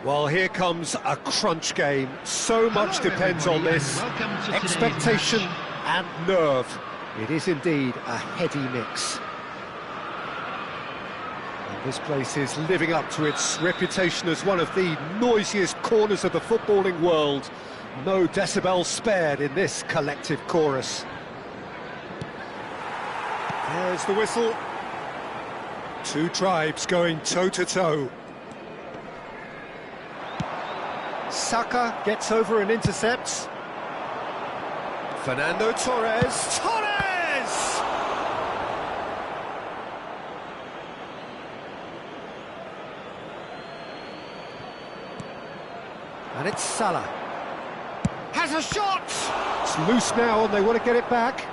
Well, here comes a crunch game. So much depends on this. Expectation and nerve. It is indeed a heady mix. And this place is living up to its reputation as one of the noisiest corners of the footballing world. No decibels spared in this collective chorus. There's the whistle. Two tribes going toe-to-toe. Saka gets over and intercepts. Fernando Torres. Torres! And it's Salah. Has a shot! It's loose now and they want to get it back.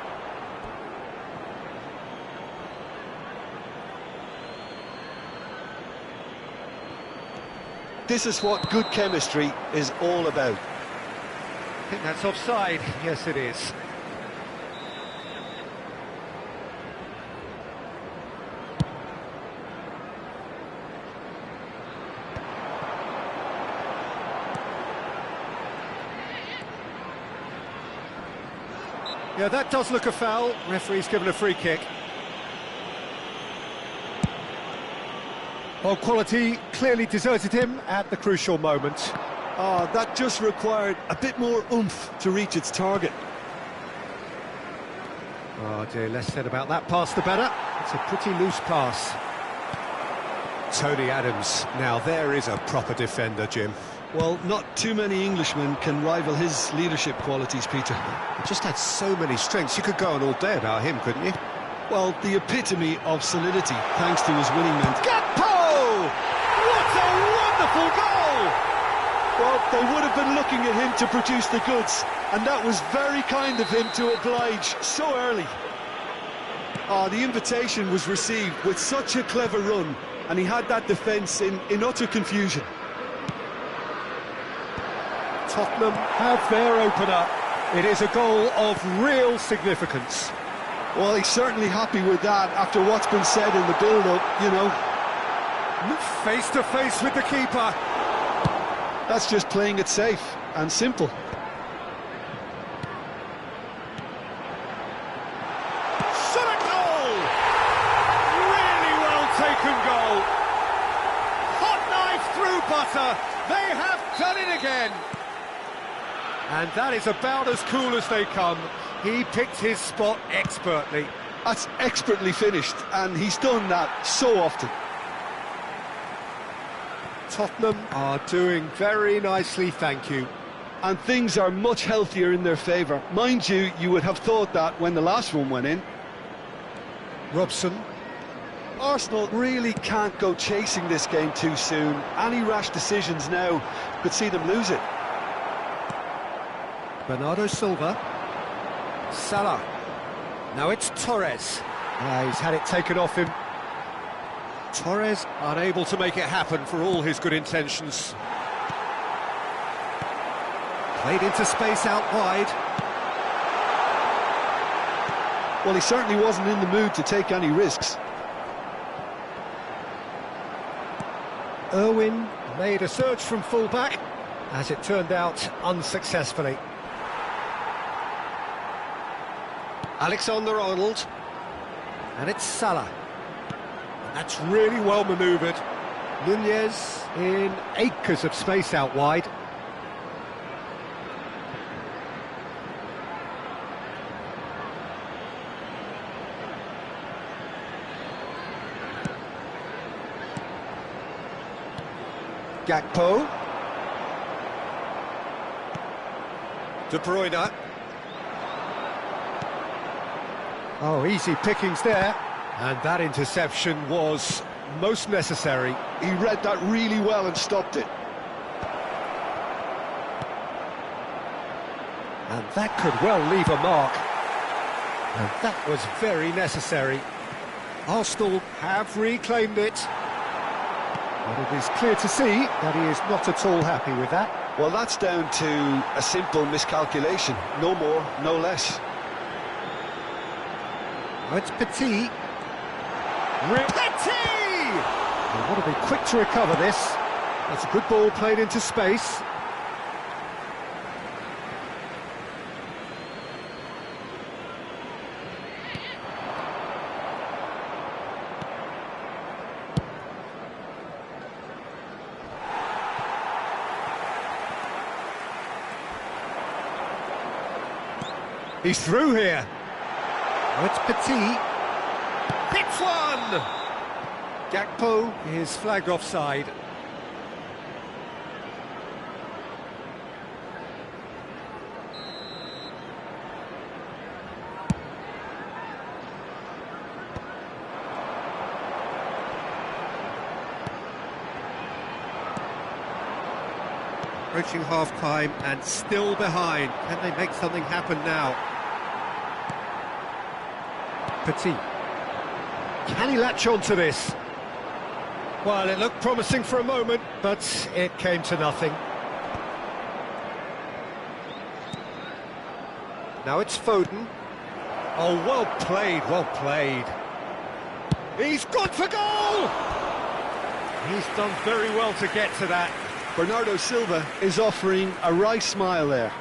This is what good chemistry is all about. I think that's offside. Yes, it is. Yeah, that does look a foul. Referee's given a free kick. Well, quality clearly deserted him at the crucial moment. That just required a bit more oomph to reach its target. Oh dear, less said about that pass the better. It's a pretty loose pass. Tony Adams, now there is a proper defender, Jim. Well, not too many Englishmen can rival his leadership qualities, Peter. He just had so many strengths. You could go on all day about him, couldn't you? Well, the epitome of solidity, thanks to his winning mentality. What a wonderful goal! Well, they would have been looking at him to produce the goods, and that was very kind of him to oblige so early. The invitation was received with such a clever run, and he had that defence in utter confusion. Tottenham have their opener. It is a goal of real significance. Well, he's certainly happy with that after what's been said in the build-up, you know. Face to face with the keeper. That's just playing it safe and simple. Shot a goal! Really well taken goal. Hot knife through butter. They have done it again. And that is about as cool as they come. He picked his spot expertly. That's expertly finished, and he's done that so often. Tottenham are doing very nicely, thank you. And things are much healthier in their favour. Mind you, you would have thought that when the last one went in. Robson. Arsenal really can't go chasing this game too soon. Any rash decisions now could see them lose it. Bernardo Silva. Salah. Now it's Torres. He's had it taken off him. Torres unable to make it happen for all his good intentions. Played into space out wide. Well, he certainly wasn't in the mood to take any risks. Irwin made a surge from full-back, as it turned out unsuccessfully. Alexander-Arnold, and it's Salah. And that's really well manoeuvred. Nunez in acres of space out wide. Gakpo. De Bruyne. Oh, easy pickings there. And that interception was most necessary. He read that really well and stopped it. And that could well leave a mark. And that was very necessary. Arsenal have reclaimed it. But it is clear to see that he is not at all happy with that. Well, that's down to a simple miscalculation. No more, no less. Oh, it's Petit. Petit! They want to be quick to recover this. It's a good ball played into space. He's through here. Oh, it's Petit. Hits one! Gakpo is flagged offside. Approaching half-time and still behind. Can they make something happen now? Petit. Can he latch on to this? Well, it looked promising for a moment, but it came to nothing. Now it's Foden. Oh, well played, well played. He's gone for goal! He's done very well to get to that. Bernardo Silva is offering a wry smile there.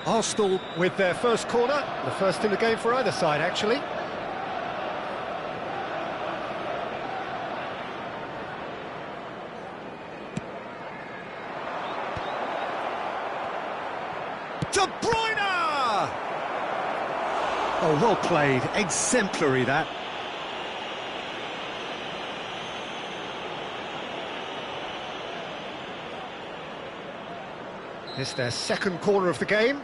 Arsenal with their first corner, the first in the game for either side, actually. De Bruyne! Oh, well played, exemplary that. It's their second corner of the game.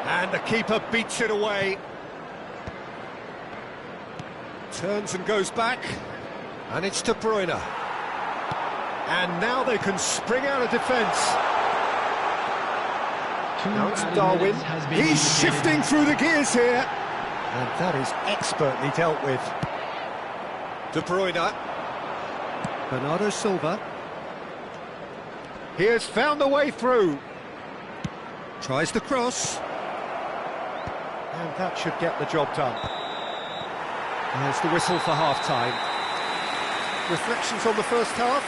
And the keeper beats it away. Turns and goes back. And it's De Bruyne. And now they can spring out of defence. Now it's Darwin. He's shifting through the gears here. And that is expertly dealt with. De Bruyne. Bernardo Silva. He has found a way through. Tries the cross. And that should get the job done. There's the whistle for half-time. Reflections on the first half?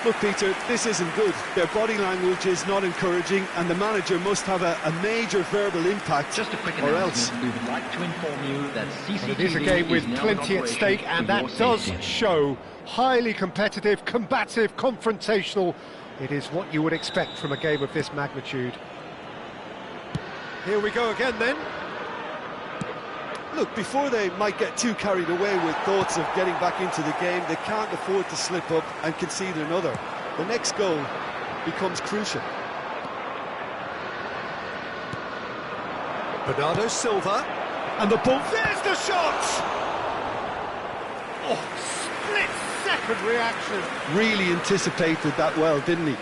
Look, Peter, this isn't good. Their body language is not encouraging, and the manager must have a major verbal impact, Just a quick or else. announcement. We would like to inform you that CCTV It is a game with now plenty in at stake, operation and for that your does safety. show highly competitive, combative, confrontational. It is what you would expect from a game of this magnitude. Here we go again then. Look, before they might get too carried away with thoughts of getting back into the game, they can't afford to slip up and concede another. The next goal becomes crucial. Bernardo Silva, and the ball, there's the shot! Oh, split-second reaction. Really anticipated that well, didn't he?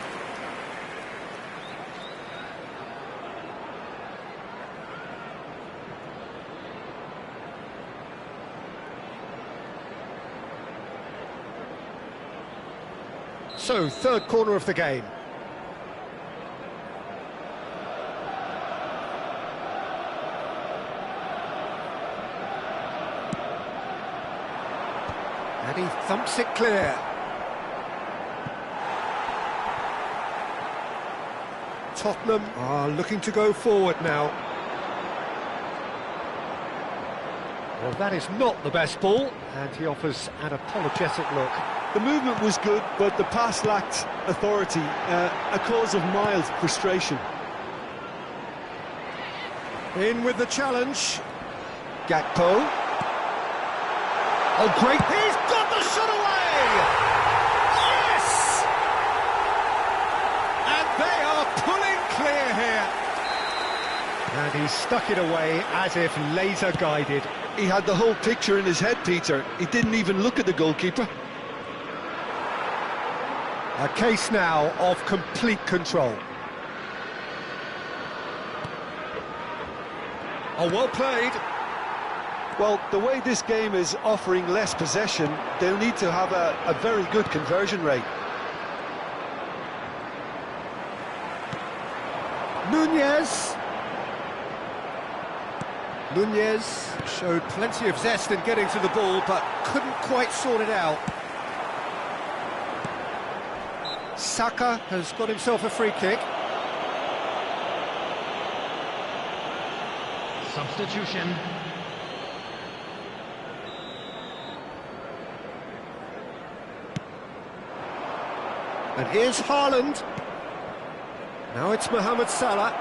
So, third corner of the game. And he thumps it clear. Tottenham are looking to go forward now. Well, that is not the best ball, and he offers an apologetic look. The movement was good, but the pass lacked authority, a cause of mild frustration. In with the challenge. Gakpo. Oh, great. He's got the shot away! Yes! And they are pulling clear here. And he stuck it away as if laser guided. He had the whole picture in his head, Peter. He didn't even look at the goalkeeper. A case now of complete control. Oh, well played. Well, the way this game is offering less possession, they'll need to have a very good conversion rate. Nunez showed plenty of zest in getting to the ball, but couldn't quite sort it out. Saka has got himself a free kick. Substitution. And here's Haaland. Now it's Mohamed Salah.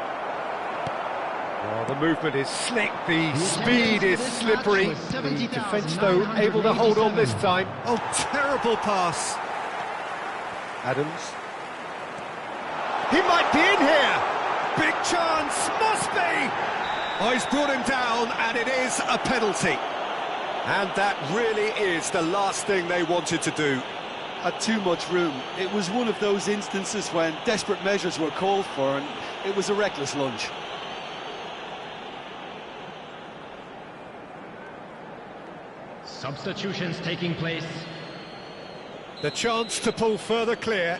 Oh, the movement is slick, the speed is slippery. The defence, though, able to hold on this time. Oh, terrible pass. Adams. He might be in here. Big chance, must be. Oh, he's brought him down, and it is a penalty. And that really is the last thing they wanted to do. Had too much room. It was one of those instances when desperate measures were called for, and it was a reckless lunge. Substitutions taking place. The chance to pull further clear.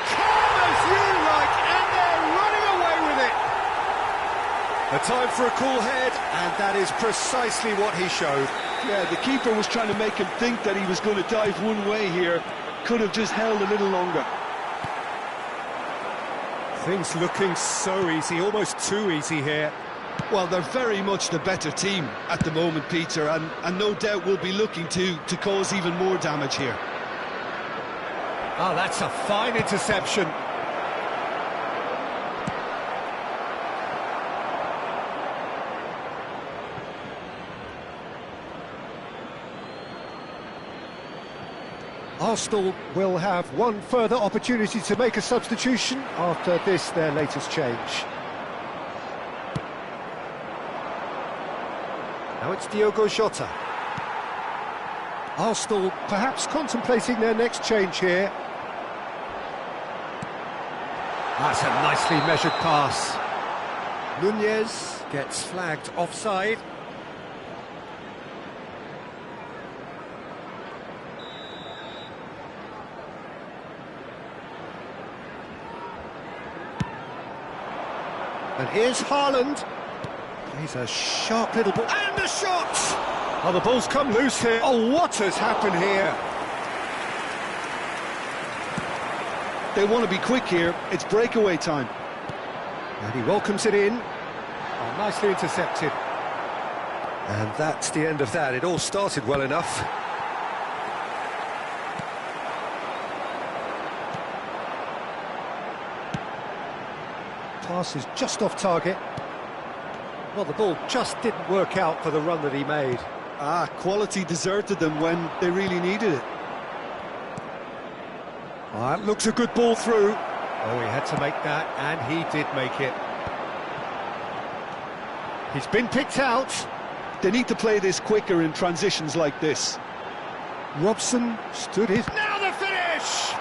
Calm as you like, and they're running away with it. A time for a cool head, and that is precisely what he showed. Yeah, the keeper was trying to make him think that he was going to dive one way here. Could have just held a little longer. Things looking so easy, almost too easy here. Well, they're very much the better team at the moment, Peter, and no doubt will be looking to cause even more damage here. Oh, that's a fine interception. Arsenal will have one further opportunity to make a substitution after this, their latest change. Now it's Diogo Jota. Arsenal perhaps contemplating their next change here. That's a nicely measured pass. Nunez gets flagged offside. And here's Haaland. He's a sharp little ball. And the shot! Oh, the ball's come loose here. Oh, what has happened here? They want to be quick here. It's breakaway time. And he welcomes it in. Oh, nicely intercepted. And that's the end of that. It all started well enough. Pass is just off target. Well, the ball just didn't work out for the run that he made. Quality deserted them when they really needed it. That looks a good ball through. Oh, he had to make that, and he did make it. He's been picked out. They need to play this quicker in transitions like this. Robson stood his... Now the finish!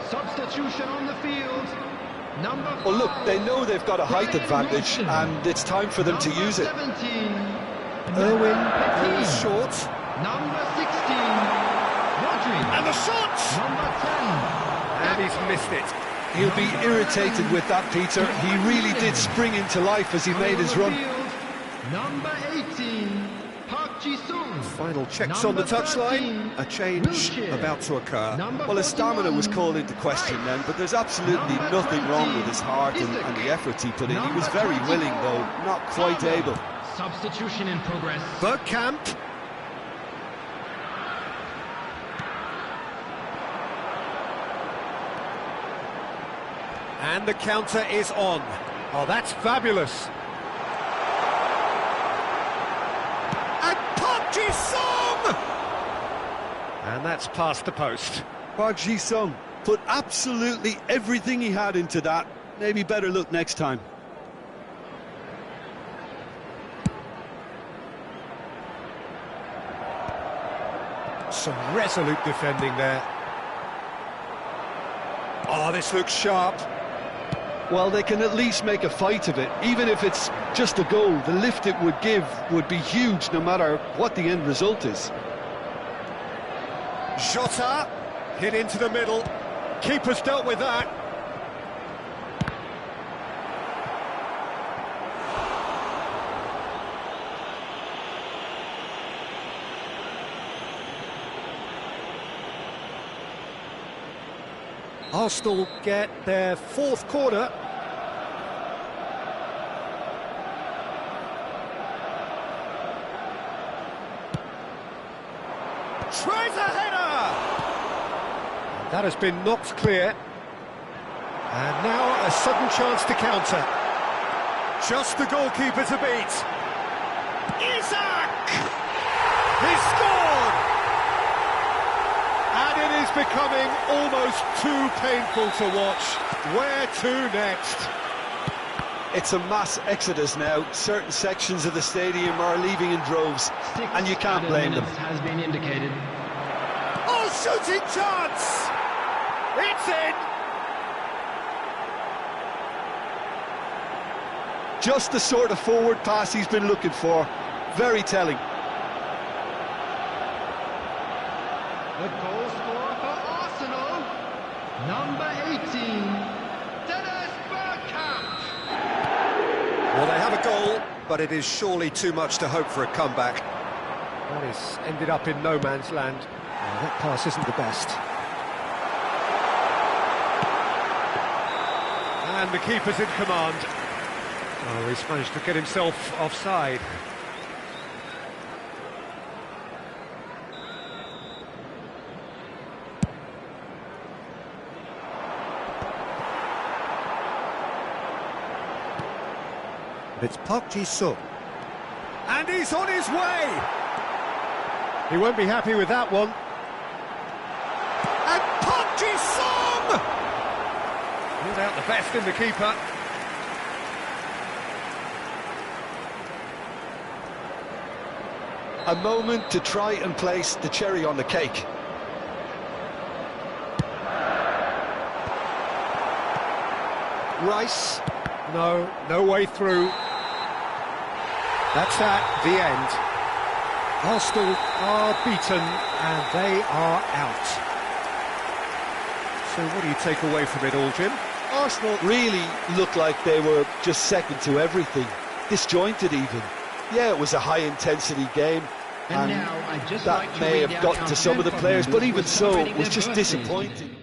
Substitution on the field. Number 5. Well, look, they know they've got a height advantage, and it's time for them to use it. 17. Irwin goes short. Number 16. Rodri. And the shot! Number 10. And he's missed it. He'll be irritated with that, Peter. He really did spring into life as he made his run. Number 18, Park Ji-sung. Final checks Number on the touchline. 13, A change Wilshere. about to occur. Number Well, his stamina was 41, called into question then, but there's absolutely Number nothing wrong 20, with his heart and Isaac. the effort he put in. He Number was very 24, willing, though, not quite Palmer. able. Substitution in progress. Bergkamp. And the counter is on. Oh, that's fabulous. And Park Ji-sung! And that's past the post. Park Ji-sung put absolutely everything he had into that. Maybe better look next time. Some resolute defending there. Oh, this looks sharp. Well, they can at least make a fight of it. Even if it's just a goal, the lift it would give would be huge no matter what the end result is. Jota hit into the middle. Keeper's dealt with that. Arsenal get their fourth corner. Tries a header! That has been knocked clear. And now a sudden chance to counter. Just the goalkeeper to beat. Isaac! He scored! And it is becoming almost too painful to watch. Where to next? It's a mass exodus now. Certain sections of the stadium are leaving in droves, and you can't blame them. Has been indicated. Oh, shooting chance! It's in! Just the sort of forward pass he's been looking for. Very telling. The goal scorer for Arsenal, number 18, Dennis Bergkamp. Well, they have a goal, but it is surely too much to hope for a comeback. That has ended up in no man's land. Oh, that pass isn't the best. And the keeper's in command. Oh, he's managed to get himself offside. It's Park Ji-sung. And he's on his way! He won't be happy with that one. And Park Ji-sung! Pulled out the best in the keeper. A moment to try and place the cherry on the cake. Rice. No way through. That's that, the end. Arsenal are beaten and they are out. So what do you take away from it all, Jim? Arsenal really looked like they were just second to everything. Disjointed even. Yeah, it was a high-intensity game. And now I'd just that like to may read have out gotten our to some of the fan players, but who even was so, it celebrating was their just birthdays. disappointing.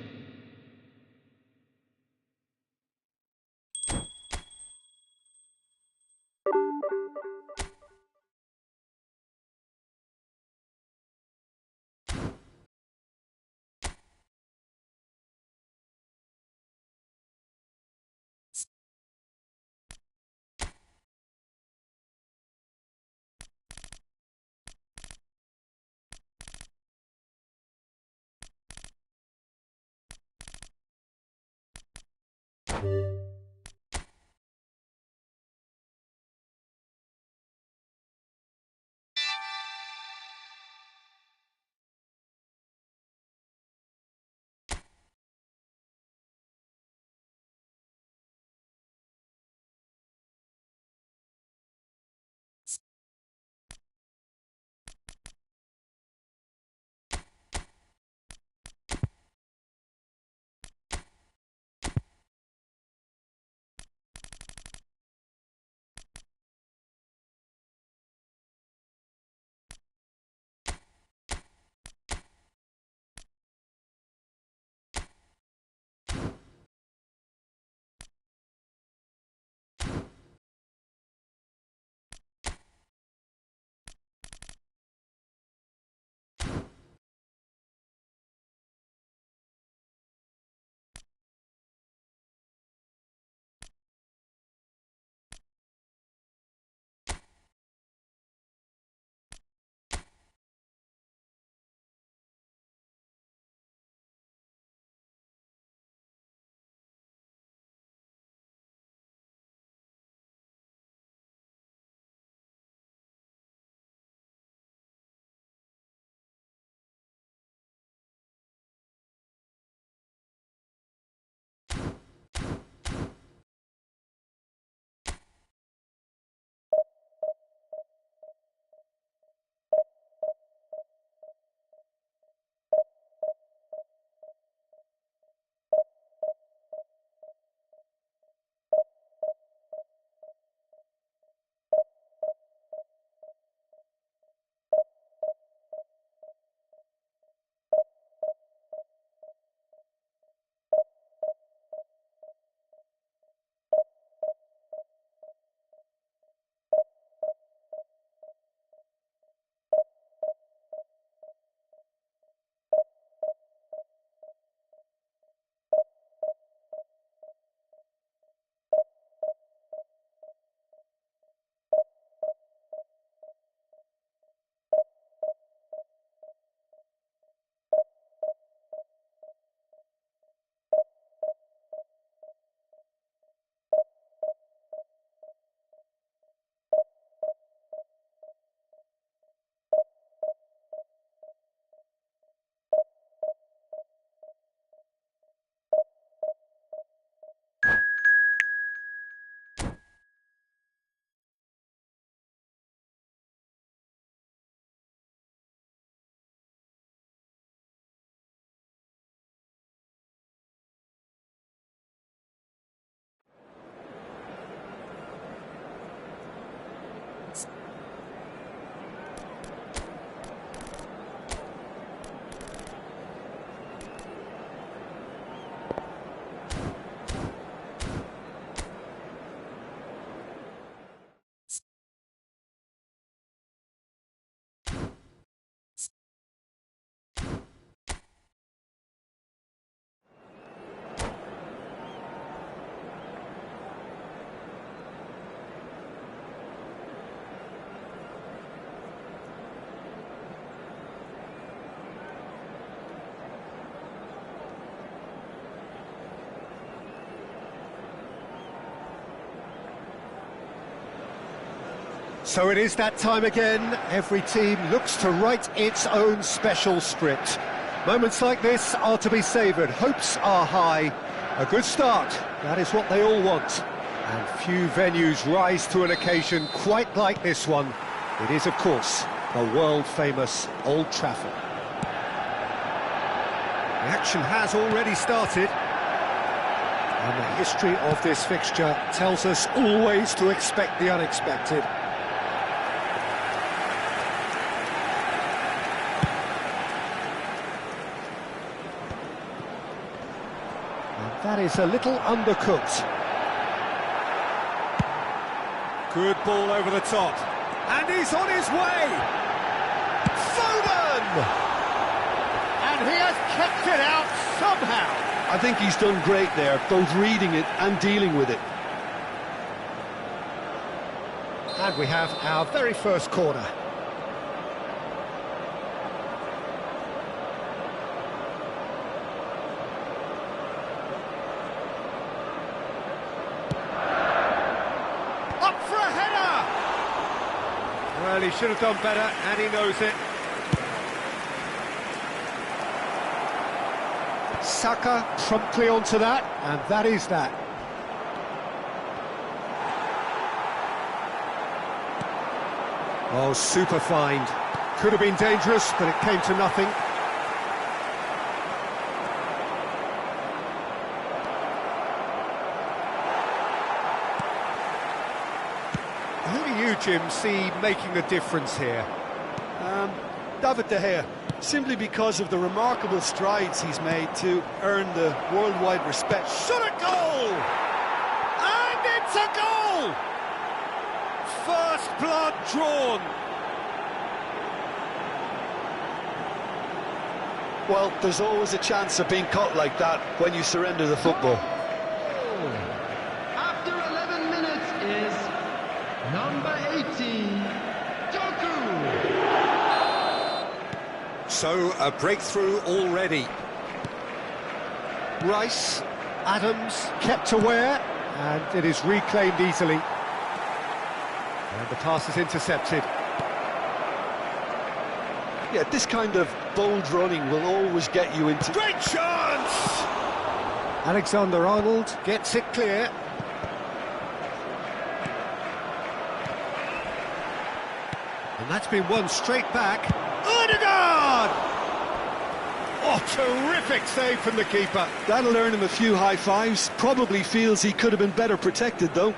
So it is that time again. Every team looks to write its own special script. Moments like this are to be savoured. Hopes are high. A good start, that is what they all want. And few venues rise to an occasion quite like this one. It is, of course, the world-famous Old Trafford. The action has already started. And the history of this fixture tells us always to expect the unexpected. That is a little undercooked. Good ball over the top. And he's on his way! Foden! And he has kept it out somehow. I think he's done great there, both reading it and dealing with it. And we have our very first corner. Well, he should have done better, and he knows it. Saka promptly onto that, and that is that. Oh, super find. Could have been dangerous, but it came to nothing. Who do you, Jim, see making a difference here? David De Gea, simply because of the remarkable strides he's made to earn the worldwide respect. Shot a goal! And it's a goal! First blood drawn. Well, there's always a chance of being caught like that when you surrender the football. After 11 minutes is number 18, Doku. So, a breakthrough already. Rice, Adams, kept aware, and it is reclaimed easily. And the pass is intercepted. Yeah, this kind of bold running will always get you into... Great chance! Alexander-Arnold gets it clear. And that's been won straight back. Odegaard! Oh, terrific save from the keeper. That'll earn him a few high fives. Probably feels he could have been better protected, though.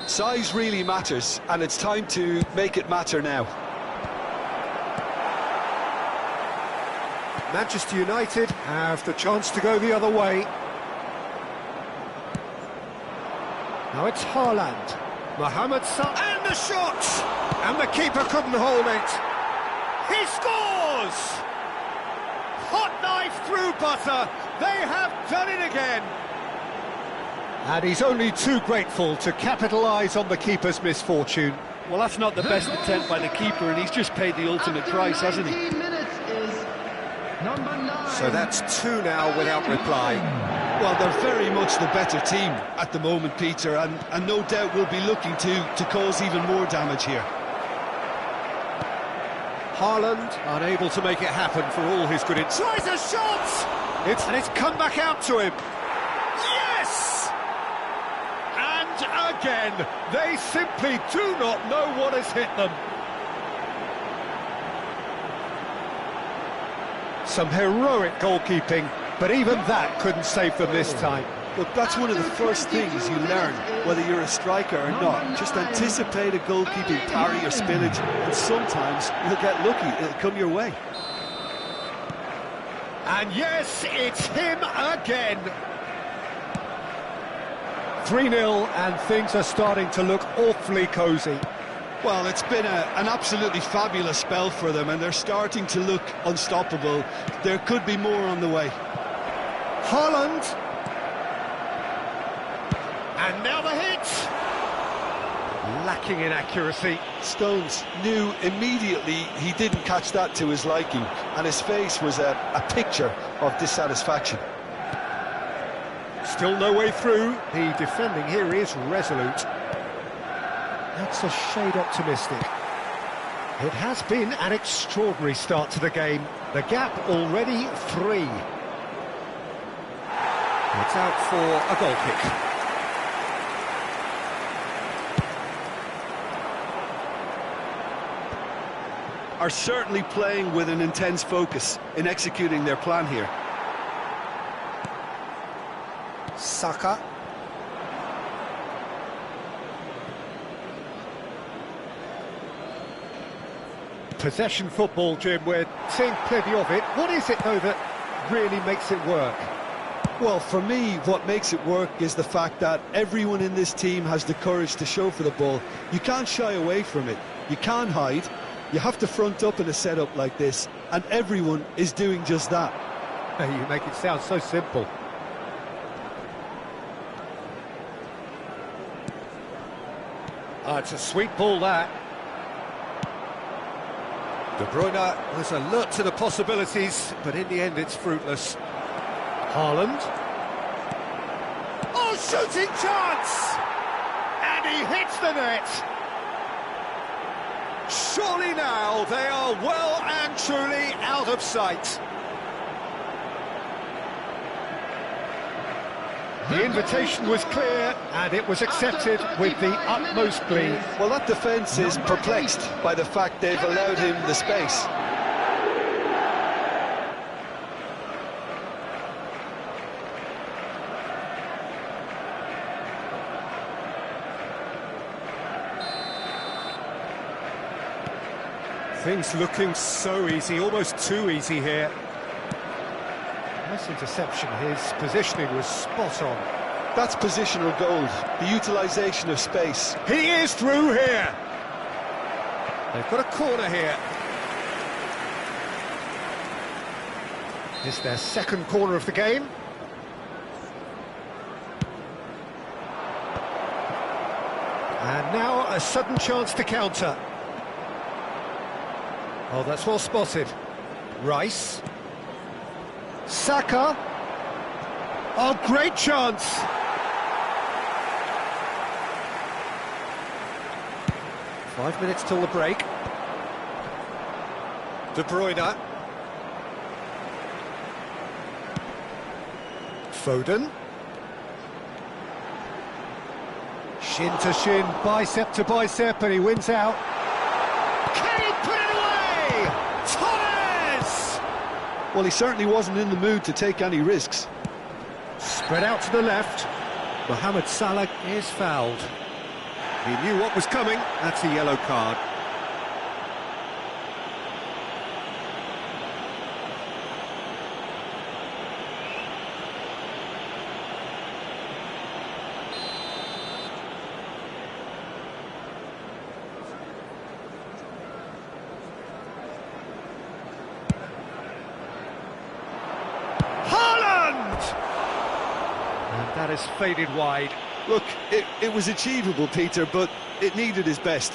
Size really matters, and it's time to make it matter now. Manchester United have the chance to go the other way. Now it's Haaland. Mohamed Salah. And the shot! And the keeper couldn't hold it. He scores! Hot knife through butter. They have done it again. And he's only too grateful to capitalise on the keeper's misfortune. Well, that's not the best attempt by the keeper, and he's just paid the ultimate price, hasn't he? Minutes is number 9. So that's 2 now without reply. Well, they're very much the better team at the moment, Peter, and no doubt will be looking to cause even more damage here. Haaland unable to make it happen for all his good. It tries a shot! And it's come back out to him. Yes! And again, they simply do not know what has hit them. Some heroic goalkeeping, but even that couldn't save them this time. Look, that's one of the first things you learn, whether you're a striker or not. Just anticipate a goalkeeping parry or spillage, and sometimes you'll get lucky, it'll come your way. And yes, it's him again. 3-0, and things are starting to look awfully cosy. Well, it's been an absolutely fabulous spell for them, and they're starting to look unstoppable. There could be more on the way. Haaland. And now the hit. Lacking in accuracy. Stones knew immediately he didn't catch that to his liking, and his face was a picture of dissatisfaction. Still no way through. The defending here is resolute. That's a shade optimistic. It has been an extraordinary start to the game. The gap already 3. It's out for a goal kick. Are certainly playing with an intense focus in executing their plan here. Saka. Possession football, Jim, we're seeing plenty of it. What is it, though, that really makes it work? Well, for me, what makes it work is the fact that everyone in this team has the courage to show for the ball. You can't shy away from it. You can't hide. You have to front up in a setup like this, and everyone is doing just that. You make it sound so simple. It's a sweet ball, that. De Bruyne was alert to the possibilities, but in the end it's fruitless. Haaland. Oh, shooting chance! And he hits the net! Surely now they are well and truly out of sight. The invitation was clear, and it was accepted with the utmost glee. Well, that defence is perplexed by the fact they've allowed him the space. Things looking so easy, almost too easy here. Nice interception, his positioning was spot on. That's positional gold, the utilisation of space. He is through here! They've got a corner here. It's their second corner of the game. And now a sudden chance to counter. Oh, that's well spotted. Rice. Saka. Oh, great chance. Five minutes till the break. De Bruyne. Foden. Shin to shin, bicep to bicep, and he wins out. Can he put it away? Torres! Well, he certainly wasn't in the mood to take any risks. Spread out to the left. Mohamed Salah is fouled. He knew what was coming. That's a yellow card. That is faded wide. Look, it was achievable, Peter, but it needed his best.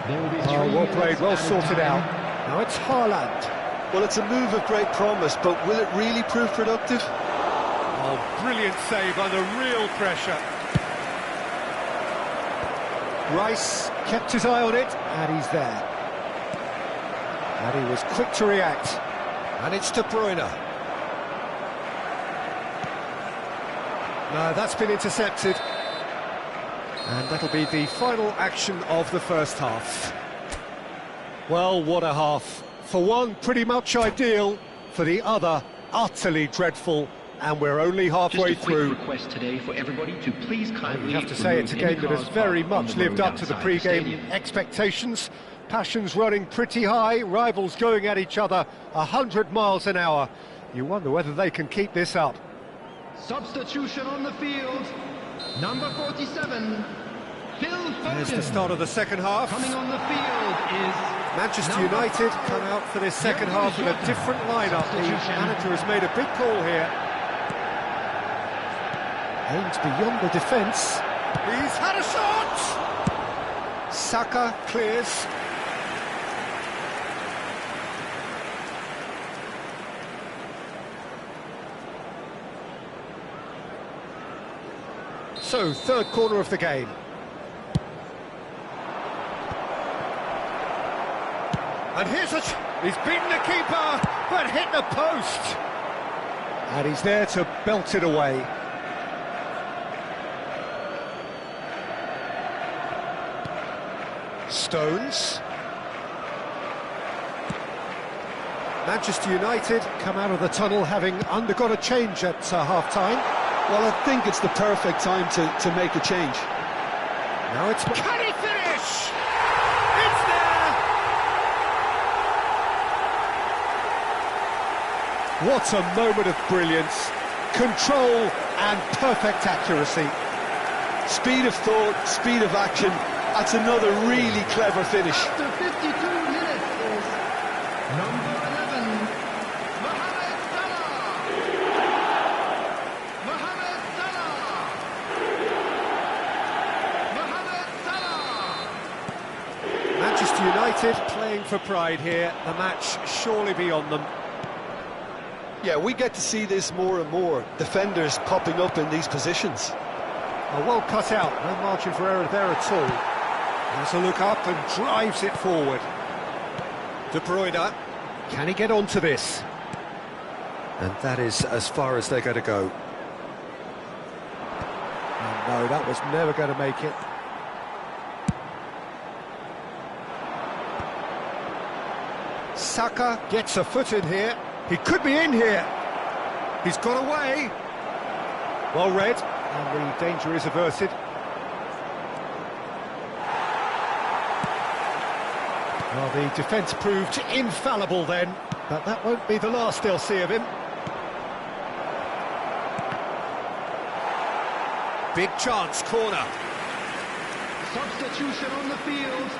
Well played, well sorted out. Now it's Haaland. Well, it's a move of great promise, but will it really prove productive? Oh, brilliant save under real pressure. Rice kept his eye on it, and he's there. And he was quick to react. And it's De Bruyne. No, that's been intercepted. And that'll be the final action of the first half. Well, what a half. For one, pretty much ideal. For the other, utterly dreadful. And we're only halfway through. Request today for everybody to please kindly You have to say it's a game that has very much lived up to the pre-game expectations. Passions running pretty high, rivals going at each other 100 miles an hour. You wonder whether they can keep this up. Substitution on the field. Number 47, Phil Foden. There's the start of the second half. Coming on the field is Manchester United come out for this second half with a different lineup. The manager has made a big call here. Aims beyond the defence. He's had a shot! Saka clears. So, third quarter of the game. And here's he's beaten the keeper, but hit the post. And he's there to belt it away. Stones. Manchester United come out of the tunnel having undergone a change at half-time. Well, I think it's the perfect time to make a change. Now it's... Can he finish? It's there! What a moment of brilliance. Control and perfect accuracy. Speed of thought, speed of action. That's another really clever finish. After 52 minutes is number 11, Mohamed Salah. Mohamed Salah. Mohamed Salah. Manchester United playing for pride here. The match surely beyond them. Yeah, we get to see this more and more. Defenders popping up in these positions. Well cut out, no margin for error there at all. Has a look up and drives it forward. De Bruyne, can he get onto this? And that is as far as they're going to go. Oh, no, that was never going to make it. Saka gets a foot in here. He could be in here. He's got away. Well read, and the danger is averted. Well, the defence proved infallible then, but that won't be the last they'll see of him. Big chance, corner. Substitution on the field.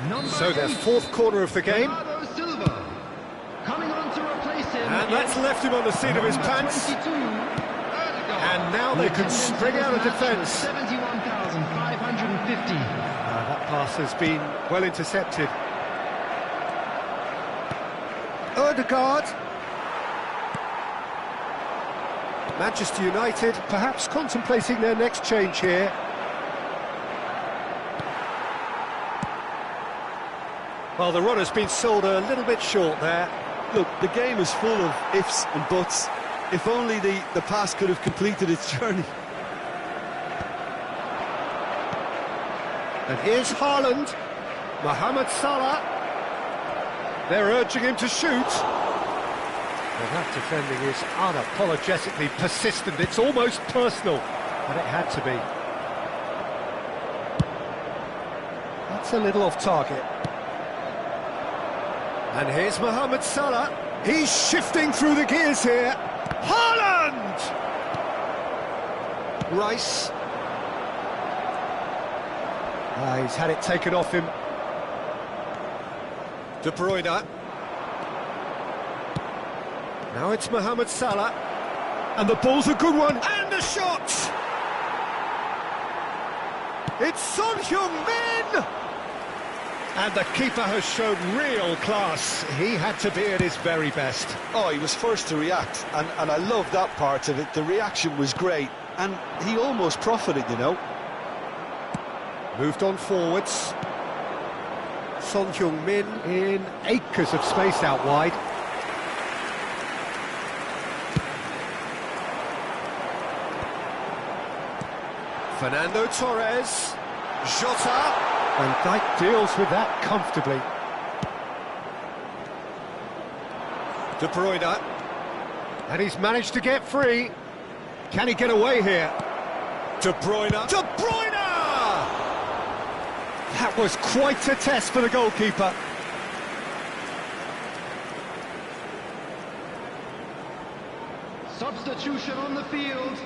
Number So their 8, fourth corner of the game. Bernardo Silva. Coming on to replace him. And that's left him on the seat of his number pants. 22, Erdegaard. And now they can spring out of defence. 71,550. That pass has been well intercepted. Erdegaard. Manchester United perhaps contemplating their next change here. Well, the run has been sold a little bit short there. Look, the game is full of ifs and buts. If only the pass could have completed its journey. And here's Haaland. Mohamed Salah. They're urging him to shoot. Well, that defending is unapologetically persistent. It's almost personal, but it had to be. That's a little off target. And here's Mohamed Salah. He's shifting through the gears here. Haaland! Rice. He's had it taken off him. De Bruyne. Now it's Mohamed Salah. And the ball's a good one. And the shot! It's Son Heung-min! And the keeper has shown real class. He had to be at his very best. Oh, he was first to react, and I love that part of it. The reaction was great, and he almost profited, you know. Moved on forwards. Son Heung-min in acres of space out wide. Fernando Torres. Jota. And Dijk deals with that comfortably. De Bruyne. And he's managed to get free. Can he get away here? De Bruyne. De Bruyne! That was quite a test for the goalkeeper. Substitution on the field.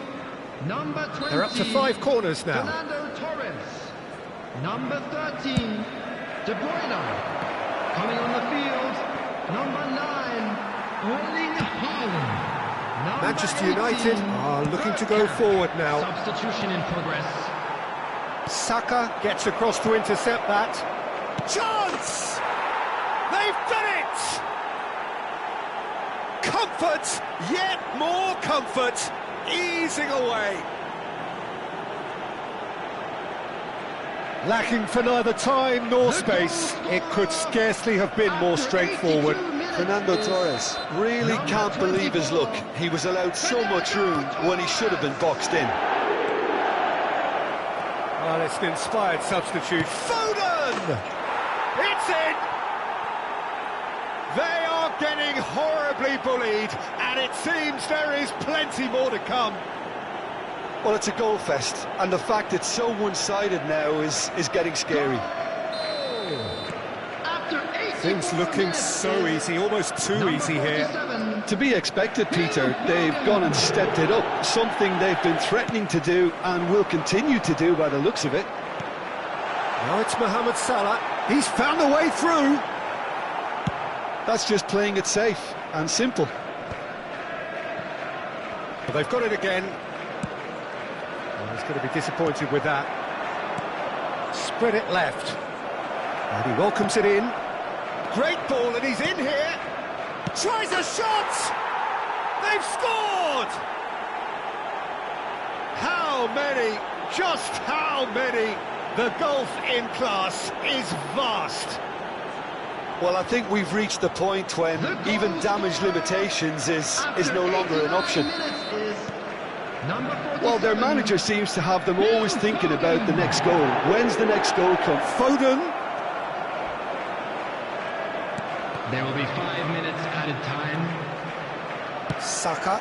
Number 20. They're up to 5 corners now. Fernando Torres. Number 13, De Bruyne. Coming on the field, number 9, Erling Haaland. Manchester United are looking to go forward now. Substitution in progress. Saka gets across to intercept that. Chance! They've done it! Comfort, yet more comfort, easing away. Lacking for neither time nor space. It could scarcely have been more straightforward. Fernando Torres really can't believe his luck. He was allowed so much room when he should have been boxed in. Well, it's an inspired substitute. Foden! It's in! They are getting horribly bullied, and it seems there is plenty more to come. Well, it's a goal fest, and the fact it's so one-sided now is getting scary. Things looking so easy, almost too easy here. To be expected, Peter. They've gone and stepped it up, something they've been threatening to do and will continue to do by the looks of it. Now it's Mohamed Salah. He's found a way through. That's just playing it safe and simple. Well, they've got it again. Well, he's going to be disappointed with that. Spread it left. And he welcomes it in. Great ball, and he's in here. Tries a shot! They've scored! How many? Just how many? The gulf in class is vast. Well, I think we've reached the point when even damage limitations is no longer an option. Well, their manager seems to have them always thinking about the next goal. When's the next goal come? Foden. There will be 5 minutes added time. Saka.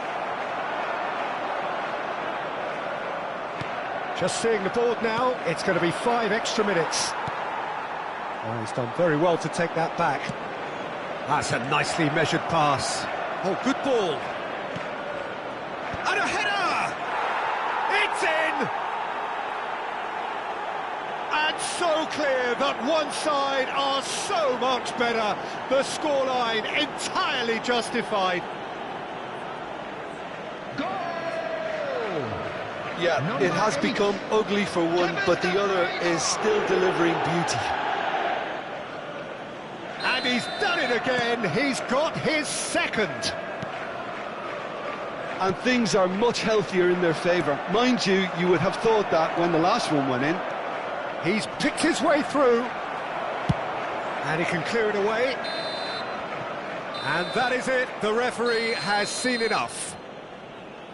Just seeing the board now, it's going to be 5 extra minutes. Oh, he's done very well to take that back. That's a nicely measured pass. Oh, good ball. And a header! It's in! And so clear that one side are so much better. The scoreline entirely justified. Goal! Yeah, it has become ugly for one, but the other is still delivering beauty. And he's done it again. He's got his second. And things are much healthier in their favour. Mind you, you would have thought that when the last one went in. He's picked his way through. And he can clear it away. And that is it. The referee has seen enough.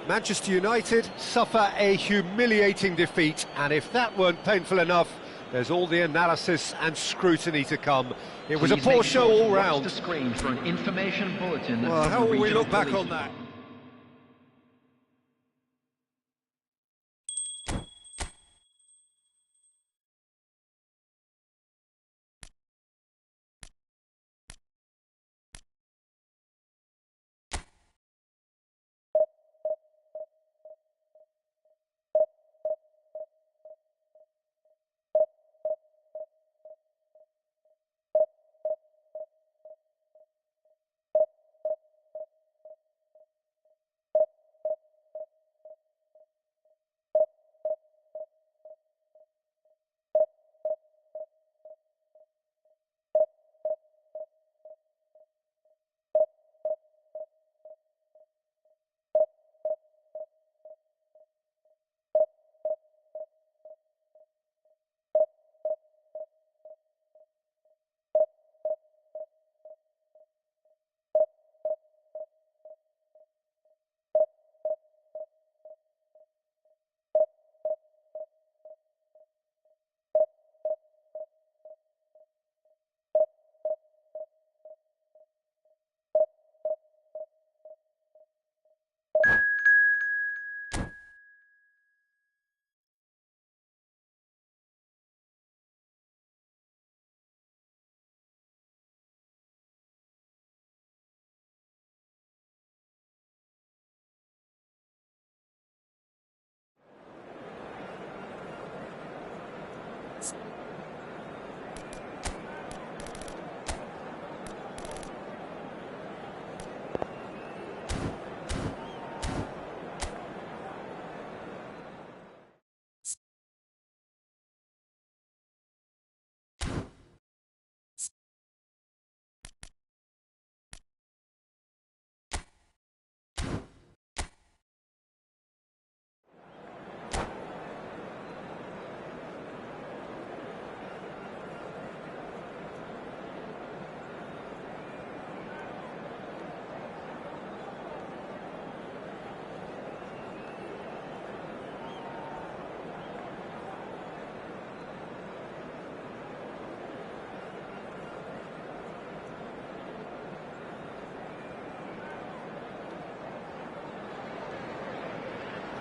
Manchester United suffer a humiliating defeat. And if that weren't painful enough, there's all the analysis and scrutiny to come. It was a poor show all round. Watch the screen for an information bulletin. Well, how will we look back on that?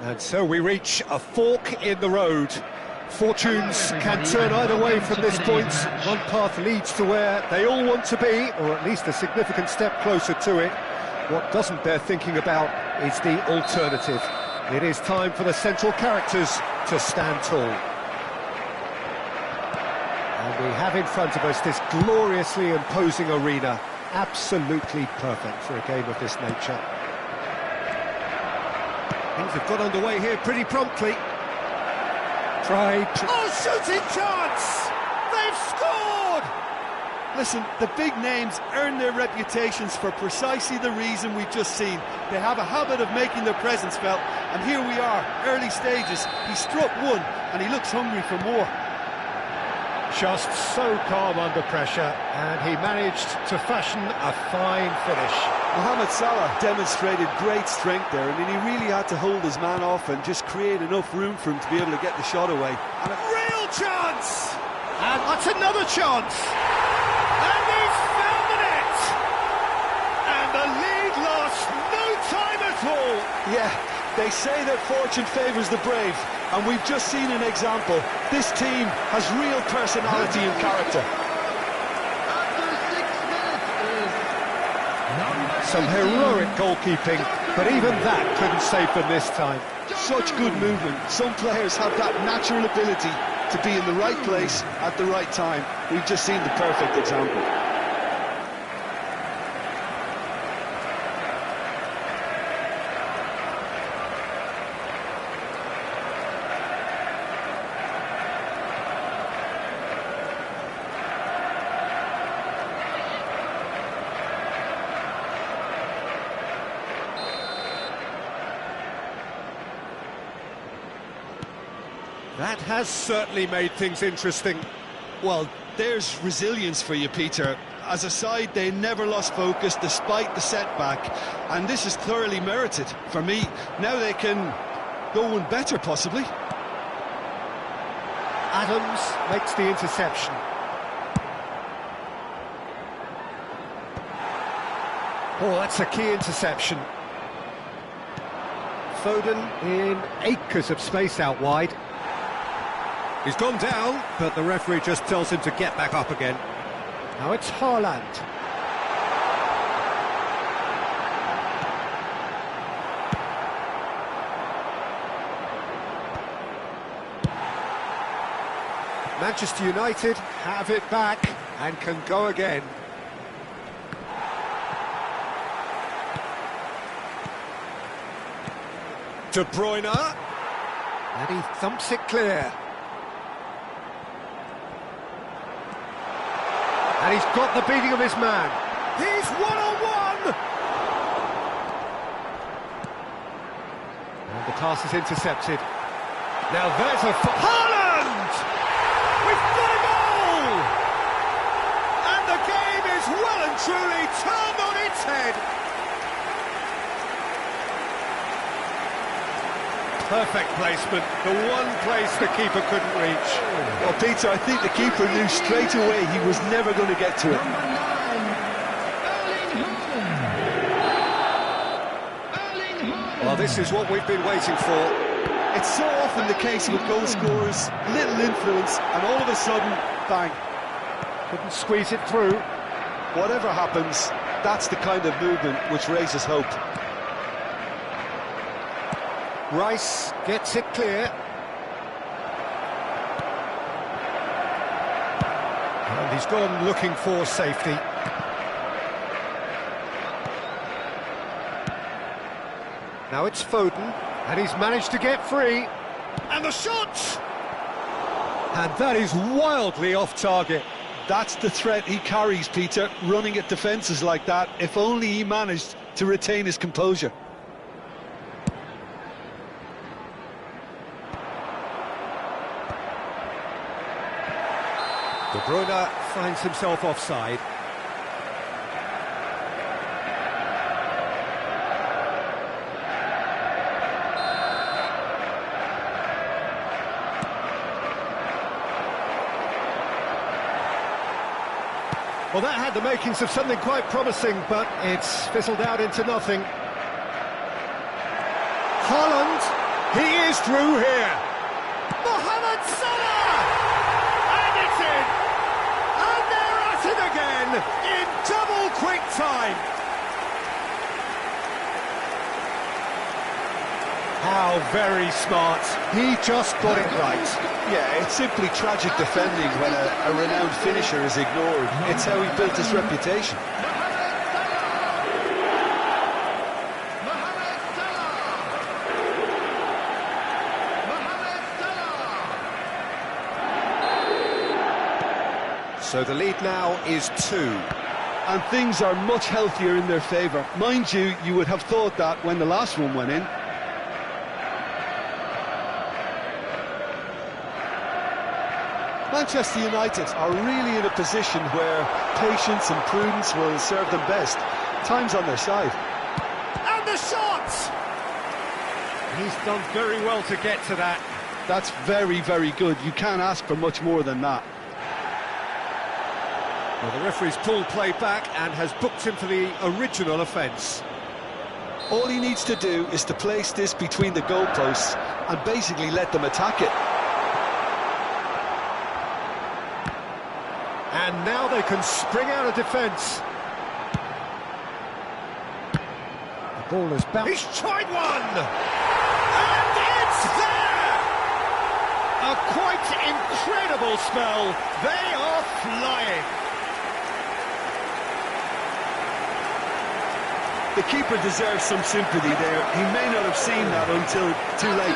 And so we reach a fork in the road. Fortunes can turn either way from this point. One path leads to where they all want to be, or at least a significant step closer to it. What doesn't bear thinking about is the alternative. It is time for the central characters to stand tall. And we have in front of us this gloriously imposing arena. Absolutely perfect for a game of this nature. Things have got underway here pretty promptly. Shooting chance! They've scored! Listen, the big names earn their reputations for precisely the reason we've just seen. They have a habit of making their presence felt, and here we are, early stages. He struck one, and he looks hungry for more. Just so calm under pressure, and he managed to fashion a fine finish. Mohamed Salah demonstrated great strength there. I mean, he really had to hold his man off and just create enough room for him to be able to get the shot away. And a real chance! And that's another chance! And he's found the net! And the lead lost no time at all! Yeah, they say that fortune favours the brave, and we've just seen an example. This team has real personality and character. Some heroic goalkeeping, but even that couldn't save them this time. Such good movement. Some players have that natural ability to be in the right place at the right time. We've just seen the perfect example. That has certainly made things interesting. Well, there's resilience for you, Peter. As a side, they never lost focus despite the setback, and this is thoroughly merited for me. Now they can go one better, possibly. Adams makes the interception. Oh, that's a key interception. Foden in acres of space out wide. He's gone down, but the referee just tells him to get back up again. Now it's Haaland. Manchester United have it back and can go again. De Bruyne. And he thumps it clear. And he's got the beating of his man. He's one-on-one! And the pass is intercepted. Now there's a... Haaland! We've got a goal! And the game is well and truly turned on its head. Perfect placement, the one place the keeper couldn't reach. Well, Peter, I think the keeper knew straight away he was never going to get to it. Well, this is what we've been waiting for. It's so often the case with goal scorers, little influence, and all of a sudden, bang. Couldn't squeeze it through. Whatever happens, that's the kind of movement which raises hope. Rice gets it clear. And he's gone looking for safety. Now it's Foden, and he's managed to get free. And the shot! And that is wildly off target. That's the threat he carries, Peter, running at defences like that, if only he managed to retain his composure. De Bruyne finds himself offside. Well, that had the makings of something quite promising, but it's fizzled out into nothing. Haaland, is through here. Mohamed Salah! And it's in! And they're at it again in double quick time. How very smart. He just got it right. Yeah, it's simply tragic defending when a renowned finisher is ignored. It's how he built his reputation. So the lead now is 2. And things are much healthier in their favour. Mind you, you would have thought that when the last one went in. Manchester United are really in a position where patience and prudence will serve them best. Time's on their side. And the shot! He's done very well to get to that. That's very, very good. You can't ask for much more than that. Well, the referee's pulled play back and has booked him for the original offence. All he needs to do is to place this between the goalposts and basically let them attack it. And now they can spring out of defence. The ball has bounced. He's tried one! And it's there! A quite incredible spell. They are flying. The keeper deserves some sympathy there. He may not have seen that until too late.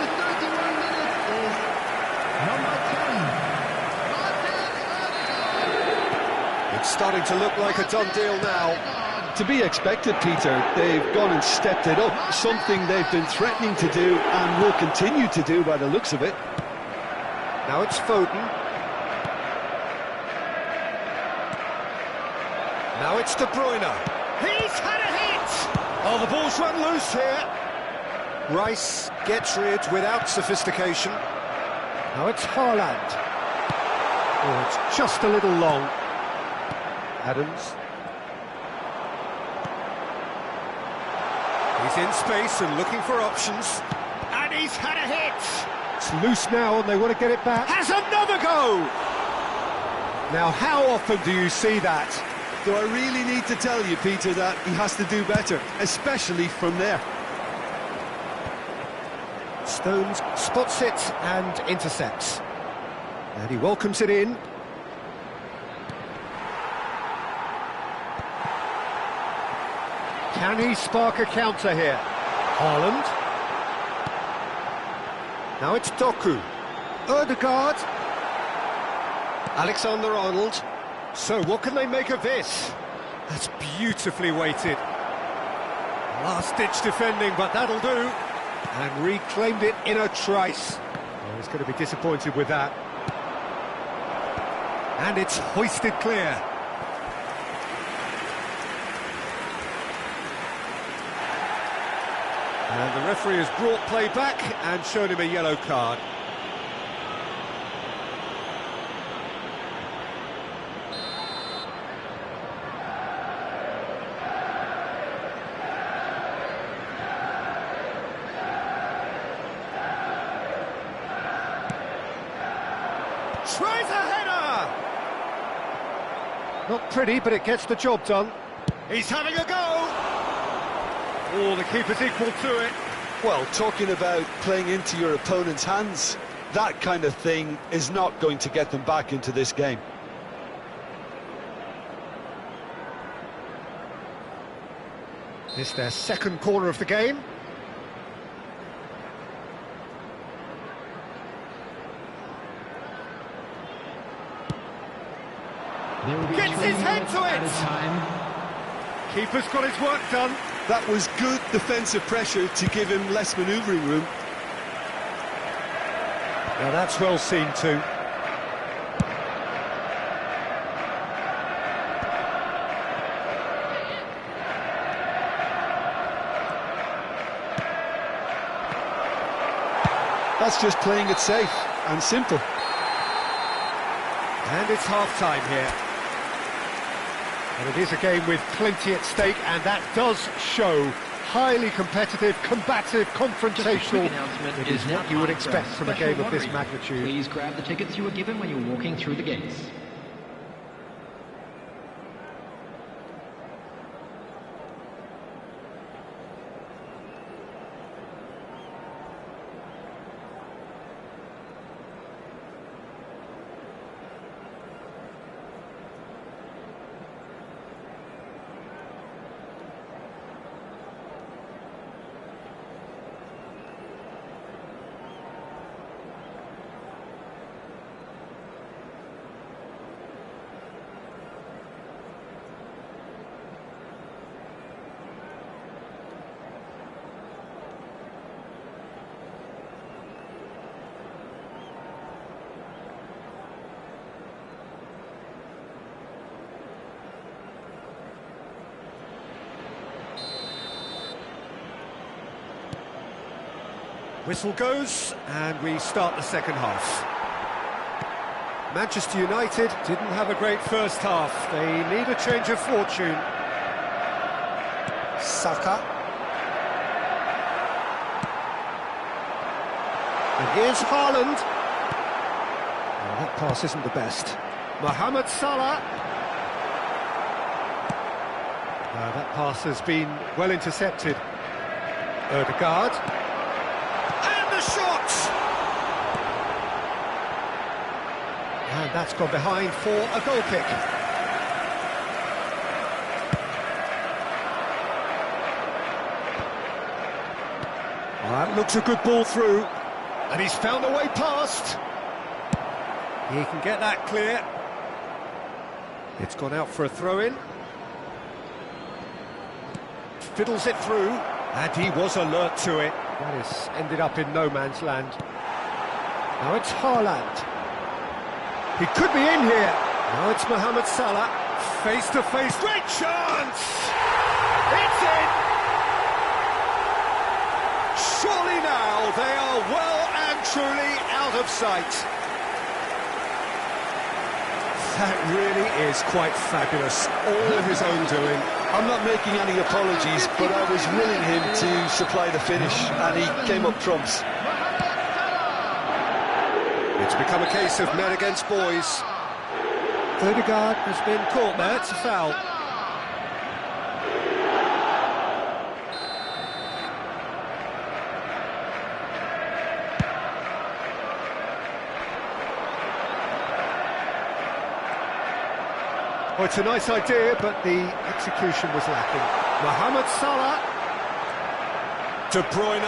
It's starting to look like a done deal now. To be expected, Peter. They've gone and stepped it up, something they've been threatening to do and will continue to do by the looks of it. Now it's Foden. Now it's De Bruyne. He's had a hit! Oh, the ball's run loose here. Rice gets rid without sophistication. Now it's Haaland. Oh, it's just a little long. Adams. He's in space and looking for options. And he's had a hit! It's loose now and they want to get it back. Has another go! Now, how often do you see that? Do I really need to tell you, Peter, that he has to do better, especially from there? Stones spots it and intercepts. And he welcomes it in. Can he spark a counter here? Haaland. Now it's Doku. Ødegaard. Alexander-Arnold. So what can they make of this? That's beautifully weighted. Last-ditch defending, but that'll do. And reclaimed it in a trice. Oh, he's going to be disappointed with that. And it's hoisted clear. And the referee has brought play back and shown him a yellow card. Tries a header! Not pretty, but it gets the job done. He's having a go! Oh, the keeper's equal to it. Well, talking about playing into your opponent's hands, that kind of thing is not going to get them back into this game. It's their second corner of the game. Gets his head to it! Keeper's got his work done. That was good defensive pressure to give him less manoeuvring room. Now that's well seen too. That's just playing it safe and simple. And it's half-time here. And it is a game with plenty at stake, and that does show highly competitive, combative, confrontational. Announcement It is now what you would time for expect from a special game of this lottery. magnitude. Please grab the tickets you were given when you were walking through the gates. Whistle goes, and we start the second half. Manchester United didn't have a great first half. They need a change of fortune. Saka. And here's Haaland. Oh, that pass isn't the best. Mohamed Salah. That pass has been well intercepted. Ødegaard. Shot! And that's gone behind for a goal kick. Well, that looks a good ball through. And he's found a way past. He can get that clear. It's gone out for a throw-in. Fiddles it through. And he was alert to it. That has ended up in no man's land. Now it's Haaland. He could be in here. Now it's Mohamed Salah. Face to face. Great chance! It's in! Surely now they are well and truly out of sight. That really is quite fabulous. All of his own doing. I'm not making any apologies, but I was willing him to supply the finish, and he came up trumps. It's become a case of men against boys. Ødegaard has been caught there, it's a foul. Oh, it's a nice idea, but the execution was lacking. Mohamed Salah. De Bruyne.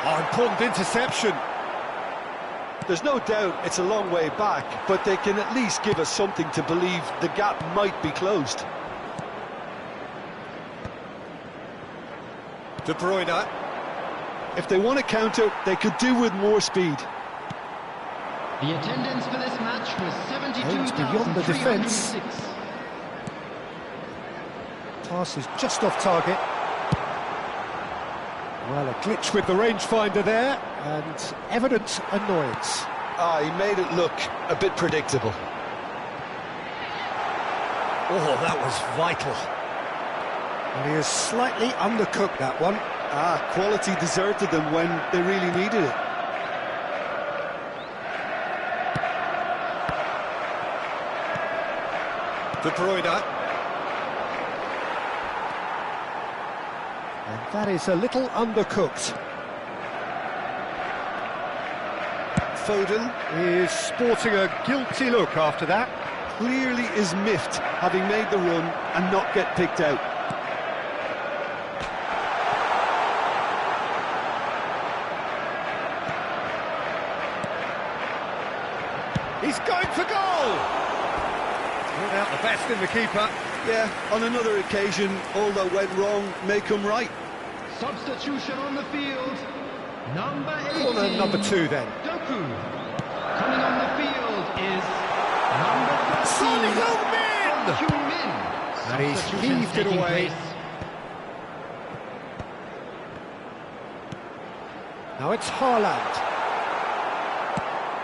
Oh, important interception. There's no doubt it's a long way back, but they can at least give us something to believe the gap might be closed. De Bruyne. If they want to counter, they could do with more speed. The attendance for this match was Aims beyond the defence. 72,306. Pass is just off target. Well, a glitch with the rangefinder there, and evident annoyance. He made it look a bit predictable. Oh, that was vital. And he has slightly undercooked that one. Quality deserted them when they really needed it. De Bruyne. And that is a little undercooked. Foden is sporting a guilty look after that. Clearly is miffed, having made the run and not get picked out. He's going for goal! Brought out the best in the keeper. Yeah, on another occasion, all that went wrong may come right. Substitution on the field. Number 18. Corner number 2 then. Doku. Coming on the field is number 13. Son Heung-min! Heung-min. And he's Substitution heaved it taking away. place. Now it's Haaland.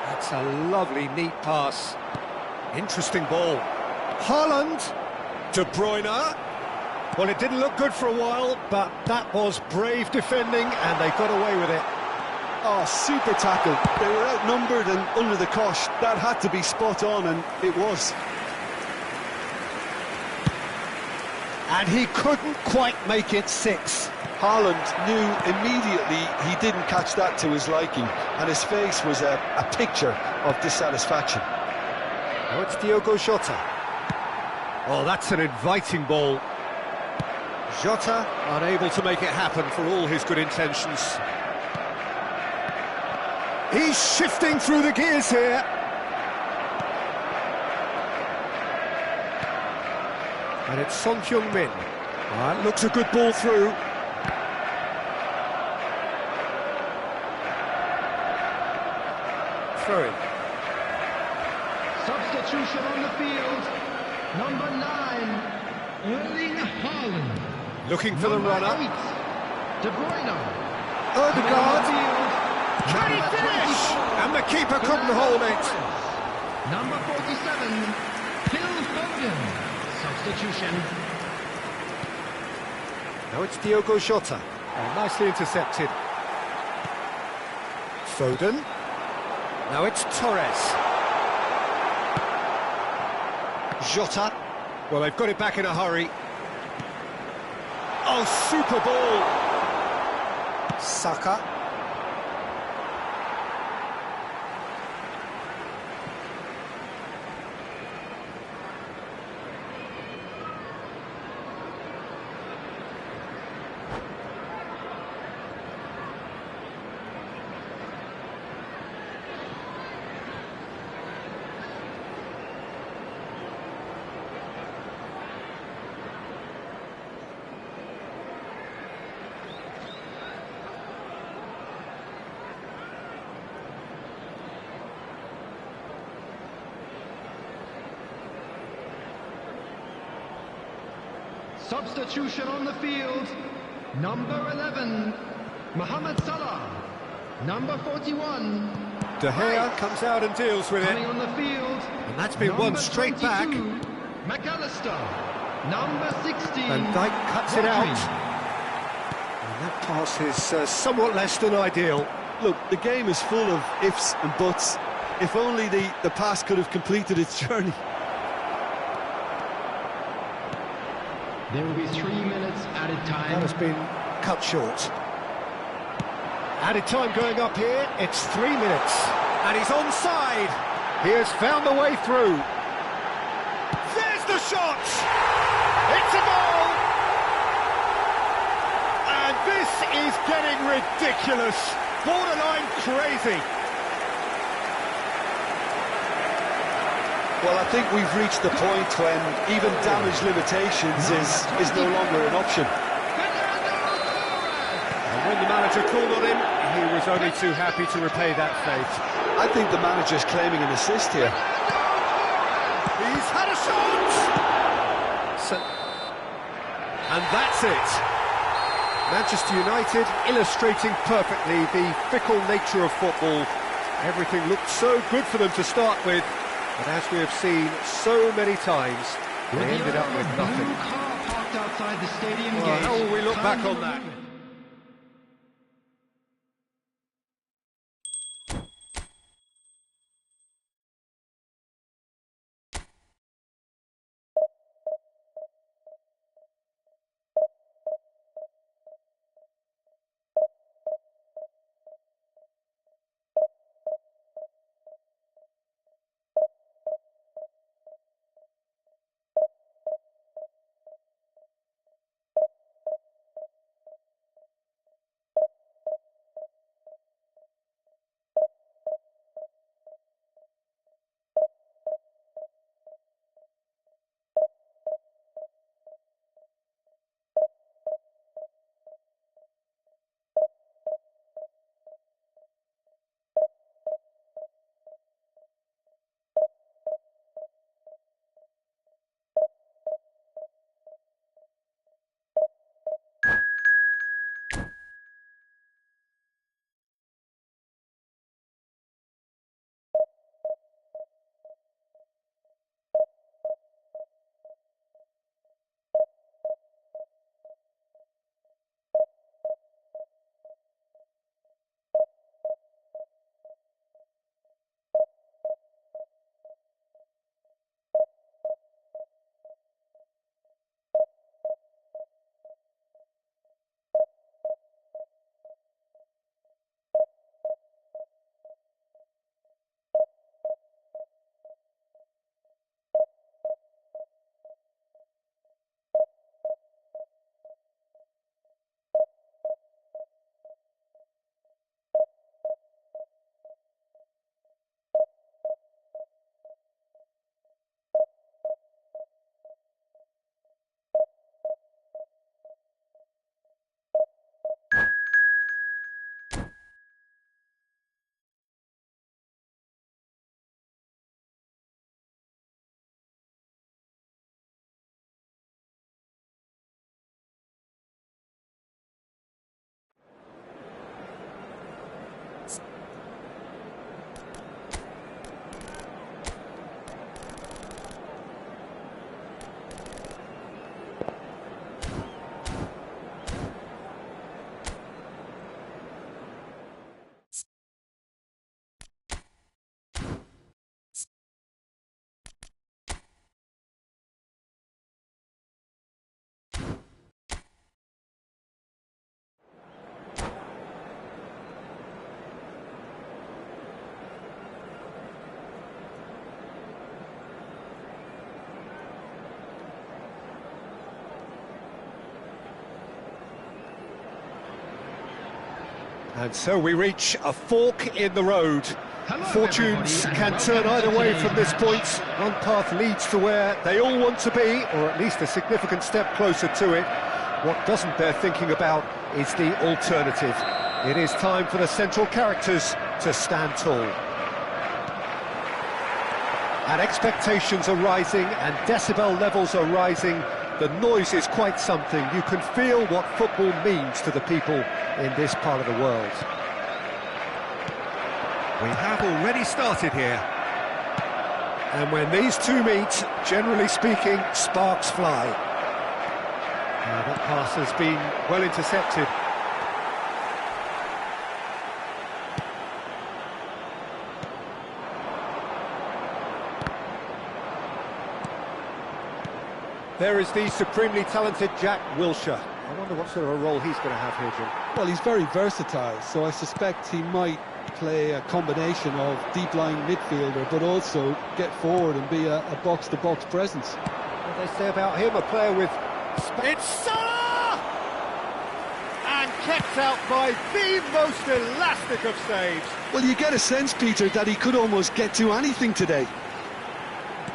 That's a lovely, neat pass. Interesting ball. Haaland. De Bruyne. Well, it didn't look good for a while, but that was brave defending, and they got away with it. Oh, super tackle. They were outnumbered and under the cosh. That had to be spot on, and it was. And he couldn't quite make it 6. Haaland knew immediately he didn't catch that to his liking, and his face was a picture of dissatisfaction. Now it's Diogo Jota. Oh, that's an inviting ball. Jota unable to make it happen for all his good intentions. He's shifting through the gears here. And it's Son Heung-min. That looks a good ball through. Throw in. Substitution on the field. Number 9, Erling Haaland. Looking for the Number runner. 8, De Bruyne. Odegaard. Can he Number finish? 24, And the keeper couldn't hold it. Number 47, Phil Foden. Substitution. Now it's Diogo Jota. Oh, nicely intercepted. Foden. Now it's Torres. Jota. Well, they've got it back in a hurry. Oh, super ball. Saka. Substitution on the field. Number 11, Mohamed Salah. Number 41, De Gea comes out and deals with coming it. on the field. And that's been won Number straight back. 22, McAllister. Number 16, Van Dijk cuts it out. Rodri. And that pass is somewhat less than ideal. Look, the game is full of ifs and buts. If only the pass could have completed its journey. There will be 3 minutes added time. That has been cut short. Added time going up here, it's 3 minutes. And he's onside. He has found the way through. There's the shot! It's a goal! And this is getting ridiculous. Borderline crazy. Well, I think we've reached the point when even damage limitations is no longer an option. And when the manager called on him, he was only too happy to repay that fate. I think the manager's claiming an assist here. He's had a shot! And that's it. Manchester United illustrating perfectly the fickle nature of football. Everything looked so good for them to start with, but as we have seen so many times, they ended up with nothing. Car parked outside the stadium Well, gate. how will we look back on that? And so we reach a fork in the road. Fortunes everybody, can turn either way from this point. One path leads to where they all want to be, or at least a significant step closer to it. What doesn't bear thinking about is the alternative. It is time for the central characters to stand tall. And expectations are rising, and decibel levels are rising. The noise is quite something. You can feel what football means to the people in this part of the world. We have already started here. And when these two meet, generally speaking, sparks fly. Now that pass has been well intercepted. There is the supremely talented Jack Wilshere. I wonder what sort of a role he's going to have here, Jim. Well, he's very versatile, so I suspect he might play a combination of deep-lying midfielder, but also get forward and be a box-to-box presence. What they say about him, a player with... It's Salah! And kept out by the most elastic of saves. Well, you get a sense, Peter, that he could almost get to anything today.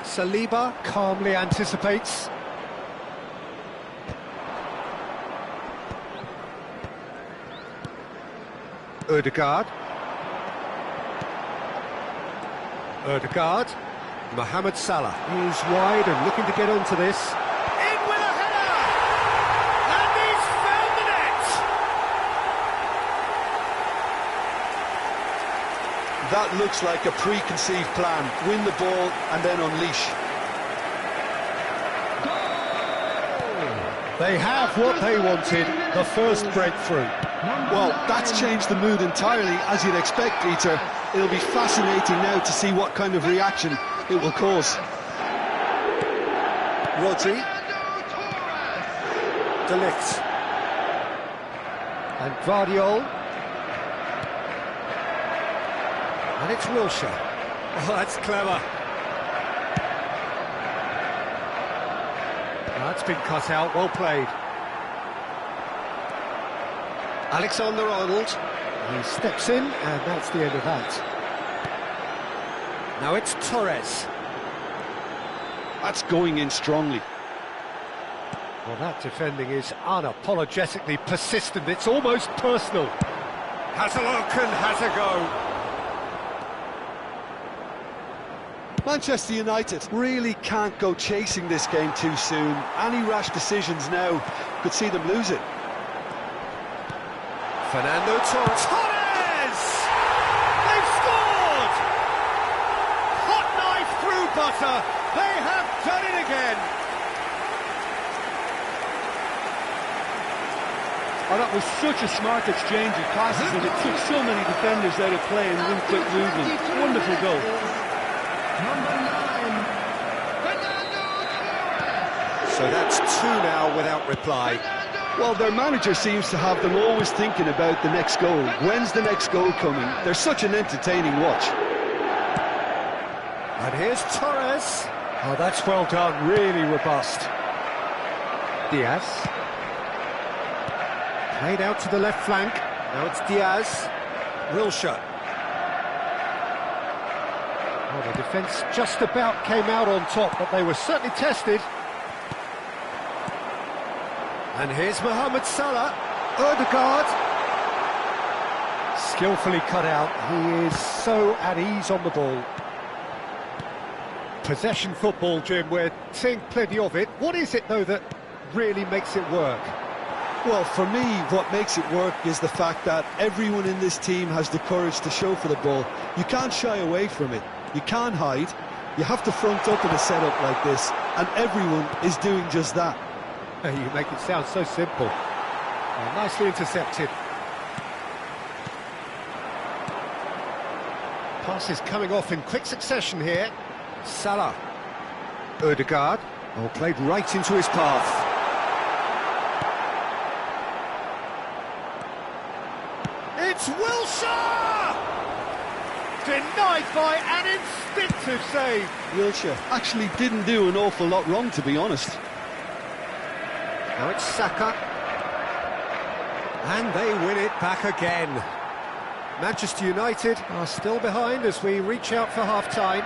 Saliba calmly anticipates. Ødegaard. Mohamed Salah is wide and looking to get onto this. In with a header! And he's found the net! That looks like a preconceived plan. Win the ball and then unleash. They have what they wanted, the first breakthrough. Well, that's changed the mood entirely, as you'd expect, Peter. It'll be fascinating now to see what kind of reaction it will cause. Rodri. De Ligt. And Guardiol. And it's Wilshere. Oh, that's clever. That's been cut out, well played. Alexander-Arnold. He steps in, and that's the end of that. Now it's Torres. That's going in strongly. Well, that defending is unapologetically persistent. It's almost personal. Has a look and has a go. Manchester United really can't go chasing this game too soon. Any rash decisions now could see them lose it. Fernando Torres. Torres! They've scored! Hot knife through butter. They have done it again. Oh, that was such a smart exchange of passes that it took so many defenders out of play and in quick movement. Wonderful goal. Number 9, Fernando Torres. So that's two now without reply. Well, their manager seems to have them always thinking about the next goal. When's the next goal coming? They're such an entertaining watch. And here's Torres. Oh, that's well done, really robust. Diaz. Played out to the left flank. Now it's Diaz. Wilshere. Oh, the defence just about came out on top, but they were certainly tested. And here's Mohamed Salah. Ødegaard. Skillfully cut out. He is so at ease on the ball. Possession football, Jim, we're seeing plenty of it. What is it, though, that really makes it work? Well, for me, what makes it work is the fact that everyone in this team has the courage to show for the ball. You can't shy away from it. You can't hide. You have to front up in a setup like this, and everyone is doing just that. You make it sound so simple. Well, nicely intercepted. Passes coming off in quick succession here. Salah. Ødegaard. Oh, played right into his path. It's Wilshere! Denied by an instinctive save. Wilshere actually didn't do an awful lot wrong, to be honest. Now it's Saka. And they win it back again. Manchester United are still behind as we reach out for half-time.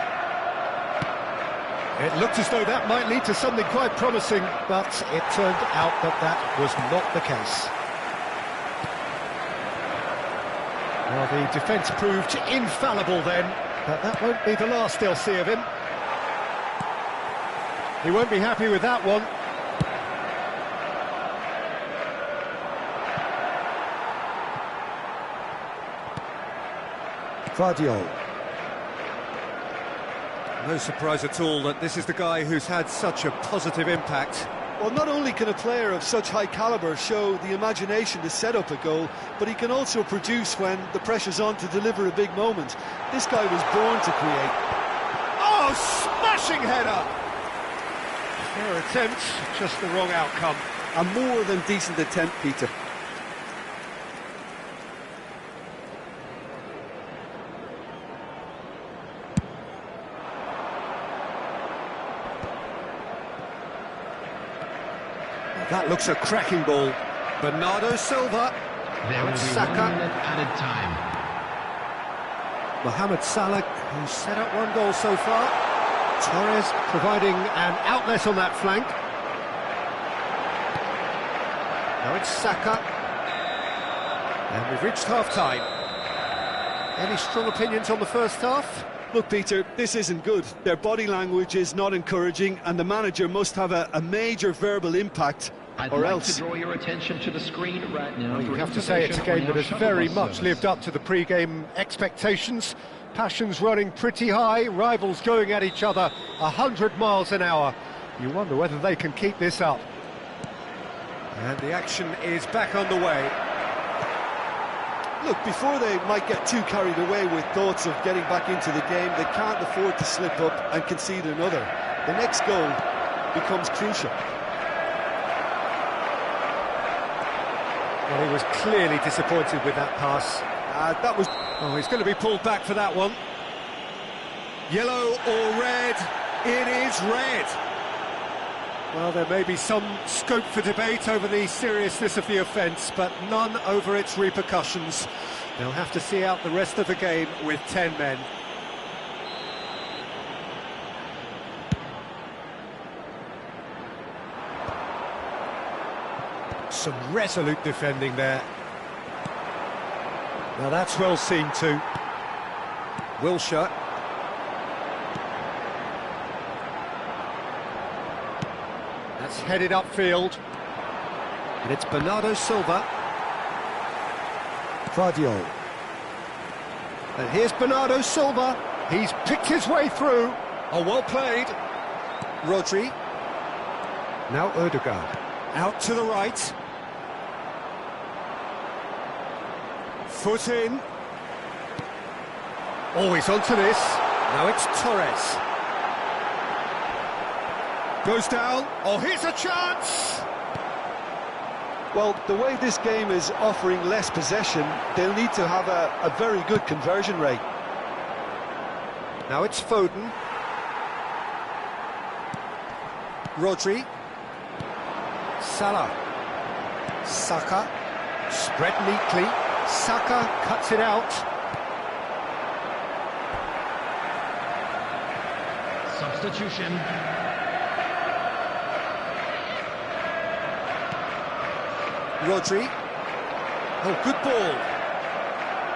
It looked as though that might lead to something quite promising, but it turned out that that was not the case. Well, the defence proved infallible then, but that won't be the last they'll see of him. He won't be happy with that one. Vardiol. No surprise at all that this is the guy who's had such a positive impact. Well, not only can a player of such high calibre show the imagination to set up a goal, but he can also produce when the pressure's on to deliver a big moment. This guy was born to create. Oh, smashing header! Fair attempt, just the wrong outcome. A more than decent attempt, Peter. That looks a cracking ball. Bernardo Silva. There will be Saka. 1 minute added time. Mohamed Salah, who's set up 1 goal so far. Torres providing an outlet on that flank. Now it's Saka. And we've reached half-time. Any strong opinions on the first half? Look, Peter, this isn't good. Their body language is not encouraging, and the manager must have a major verbal impact, I'd or like else... to draw your attention to the screen right now. Well, you for have to say it's a game that has information on very your shuttle much bus lived up to the pre-game expectations. Passions running pretty high, rivals going at each other 100 miles an hour. You wonder whether they can keep this up. And the action is back on the way. Look, before they might get too carried away with thoughts of getting back into the game, they can't afford to slip up and concede another. The next goal becomes crucial. Well, he was clearly disappointed with that pass. That was... Oh, he's going to be pulled back for that one. Yellow or red? It is red. Well, there may be some scope for debate over the seriousness of the offence, but none over its repercussions. They'll have to see out the rest of the game with 10 men. Some resolute defending there. Now that's well seen too. Wilshere. That's headed upfield. And it's Bernardo Silva. Vardiol. And here's Bernardo Silva. He's picked his way through. Oh, well played. Rodri. Now Ødegaard. Out to the right. Foot in. Always onto this. Now it's Torres. Goes down. Oh, here's a chance! Well, the way this game is offering less possession, they'll need to have a very good conversion rate. Now it's Foden. Rodri. Salah. Saka. Spread neatly. Saka cuts it out. Substitution. Rodri. Oh, good ball.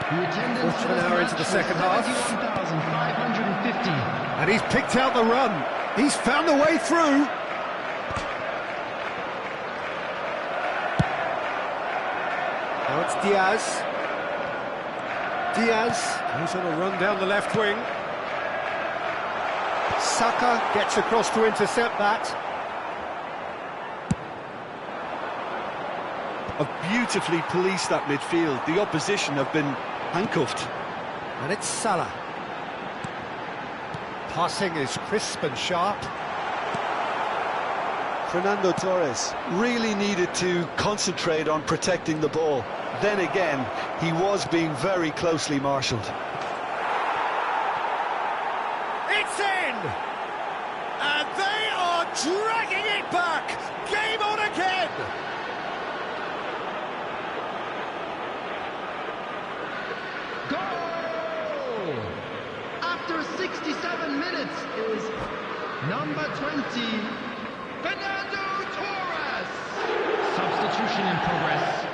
The attendance Quarter of an hour into the second half. 71,550. And he's picked out the run. He's found the way through. Now it's Diaz. Diaz goes on a run down the left wing. Saka gets across to intercept that. Have beautifully policed that midfield. The opposition have been handcuffed. And it's Salah. Passing is crisp and sharp. Fernando Torres really needed to concentrate on protecting the ball. Then again, he was being very closely marshalled. It's in! And they are dragging it back! Game on again! 27 minutes is number 20, Fernando Torres. Substitution in progress.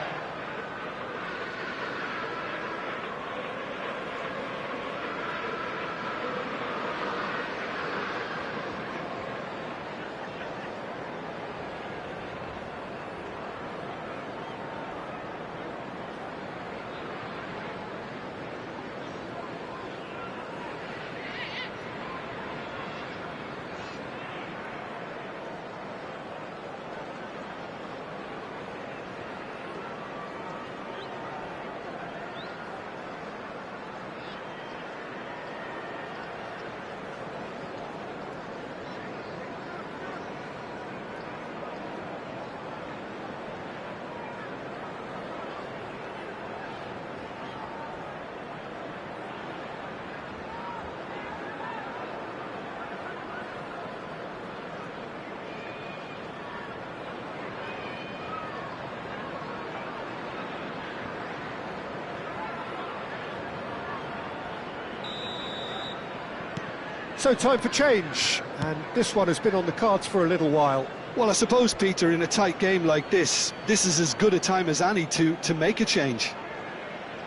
So time for change, and this one has been on the cards for a little while. Well, I suppose, Peter, in a tight game like this is as good a time as any to make a change.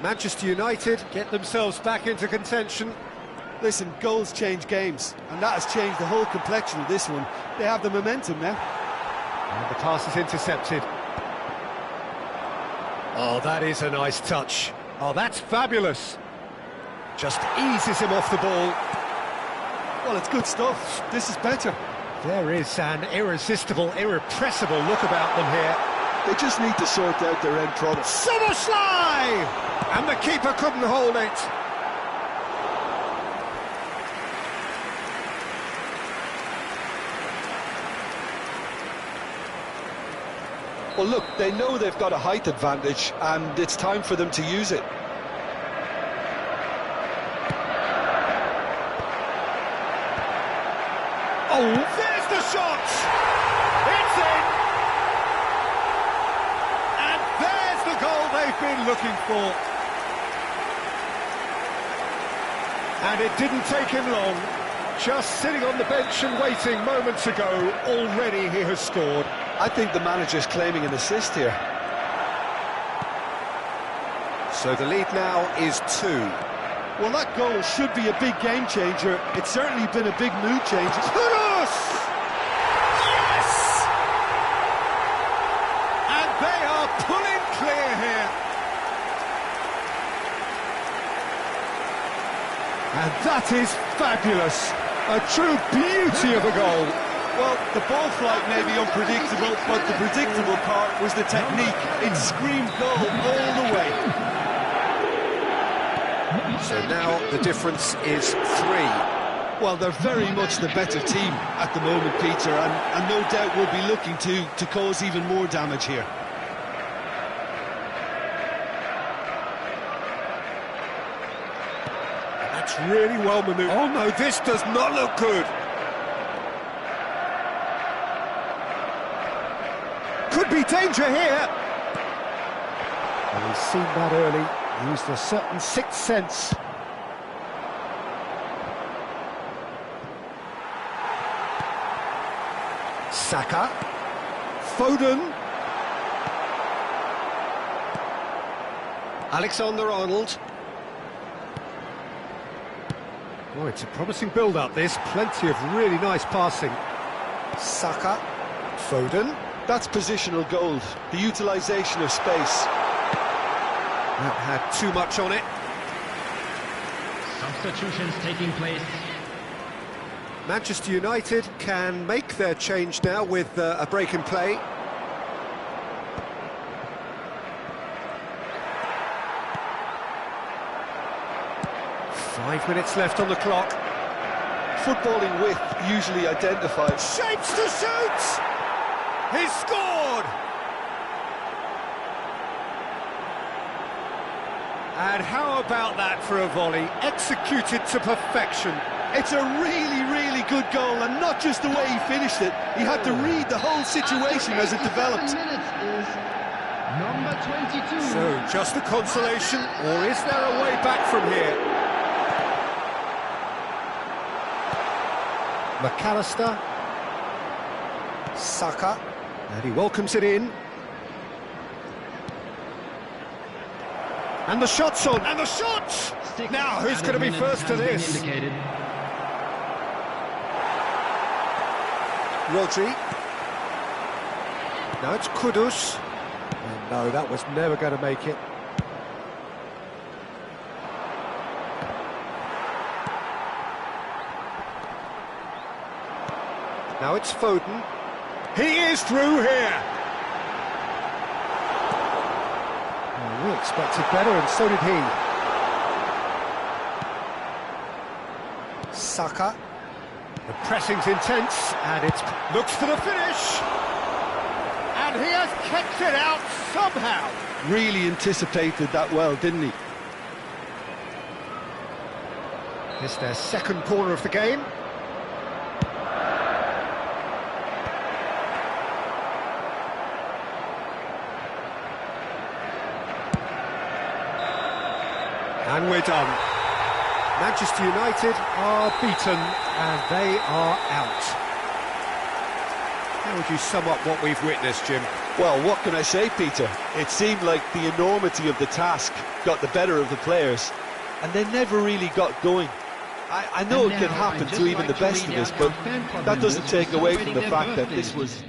Manchester United get themselves back into contention. Listen, goals change games, and that has changed the whole complexion of this one. They have the momentum now. And the pass is intercepted. Oh, that is a nice touch. Oh, that's fabulous. Just eases him off the ball. Well, it's good stuff. This is better. There is an irresistible, irrepressible look about them here. They just need to sort out their end product. Summerslide! And the keeper couldn't hold it. Well, look, they know they've got a height advantage, and it's time for them to use it. Oh, there's the shot! It's in! And there's the goal they've been looking for. And it didn't take him long. Just sitting on the bench and waiting moments ago, already he has scored. I think the manager's claiming an assist here. So the lead now is 2. Well, that goal should be a big game changer. It's certainly been a big mood changer. Yes! And they are pulling clear here. And that is fabulous. A true beauty of a goal. Well, the ball flight may be unpredictable, but the predictable part was the technique. It screamed goal all the way. So now the difference is 3. Well, they're very much the better team at the moment, Peter, and no doubt will be looking to cause even more damage here. That's really well manoeuvred. Oh no, this does not look good. Could be danger here. And he's seen that early. Used a certain sixth sense. Saka. Foden. Alexander-Arnold. Oh, it's a promising build-up, this. Plenty of really nice passing. Saka. Foden. That's positional gold, the utilisation of space. That had too much on it. Substitutions taking place. Manchester United can make their change now with a break in play. Five minutes left on the clock. Footballing width usually identifies. Shapes to shoot! He's scored! And how about that for a volley? Executed to perfection. It's a really, really good goal, and not just the way he finished it. He had to read the whole situation as it developed. Minutes is number 22. So, just a consolation, or is there a way back from here? McAllister. Saka. And he welcomes it in. And the shot's on, and the shot! Now, who's going to be first to this? Rodri. Now it's Kudus. And no, that was never going to make it. Now it's Foden. He is through here! Well, we expected better, and so did he. Saka. The pressing's intense, and it looks for the finish! And he has kept it out somehow! Really anticipated that well, didn't he? It's their second corner of the game. And we're done. Manchester United are beaten, and they are out. How would you sum up what we've witnessed, Jim? Well, what can I say, Peter? It seemed like the enormity of the task got the better of the players, and they never really got going. I know it can happen to even the best of us, but that doesn't take away from the fact that this was...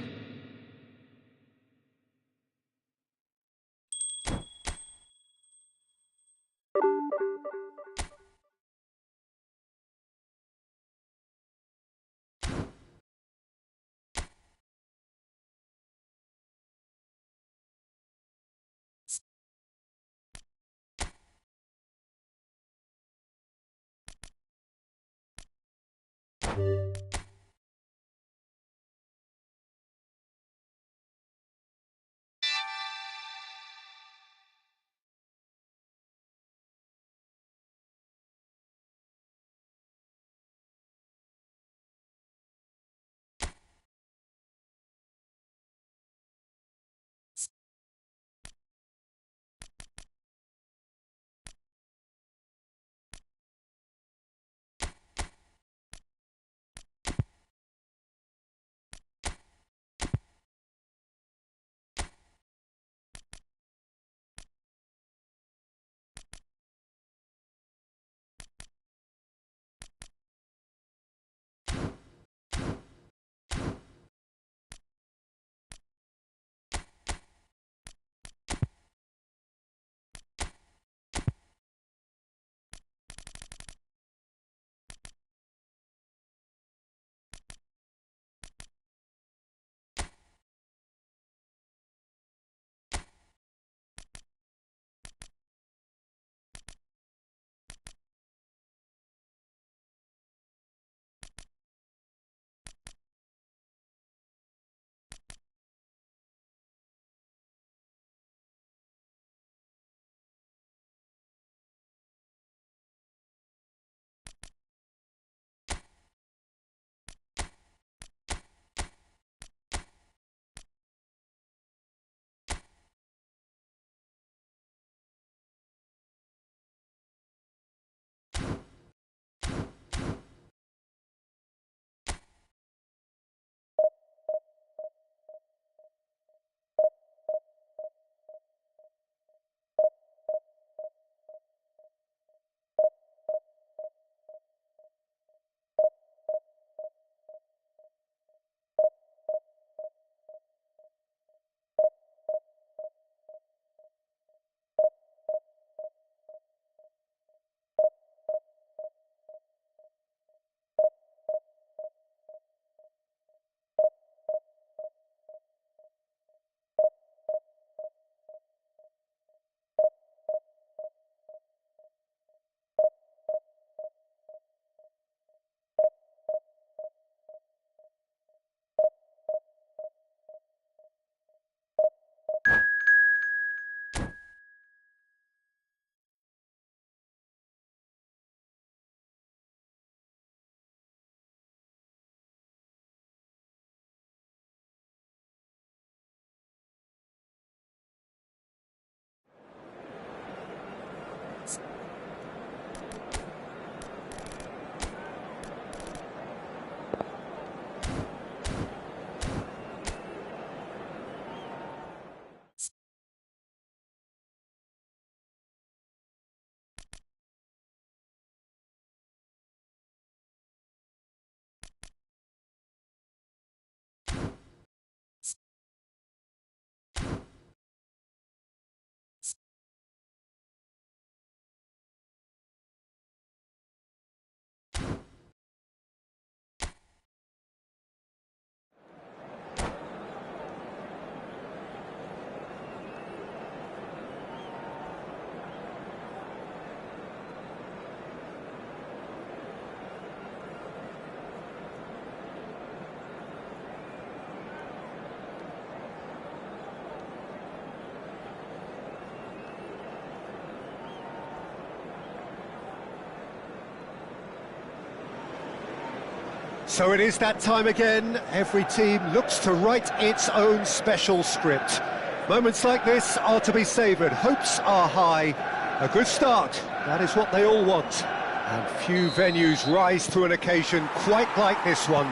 So it is that time again. Every team looks to write its own special script. Moments like this are to be savoured. Hopes are high. A good start, that is what they all want. And few venues rise to an occasion quite like this one.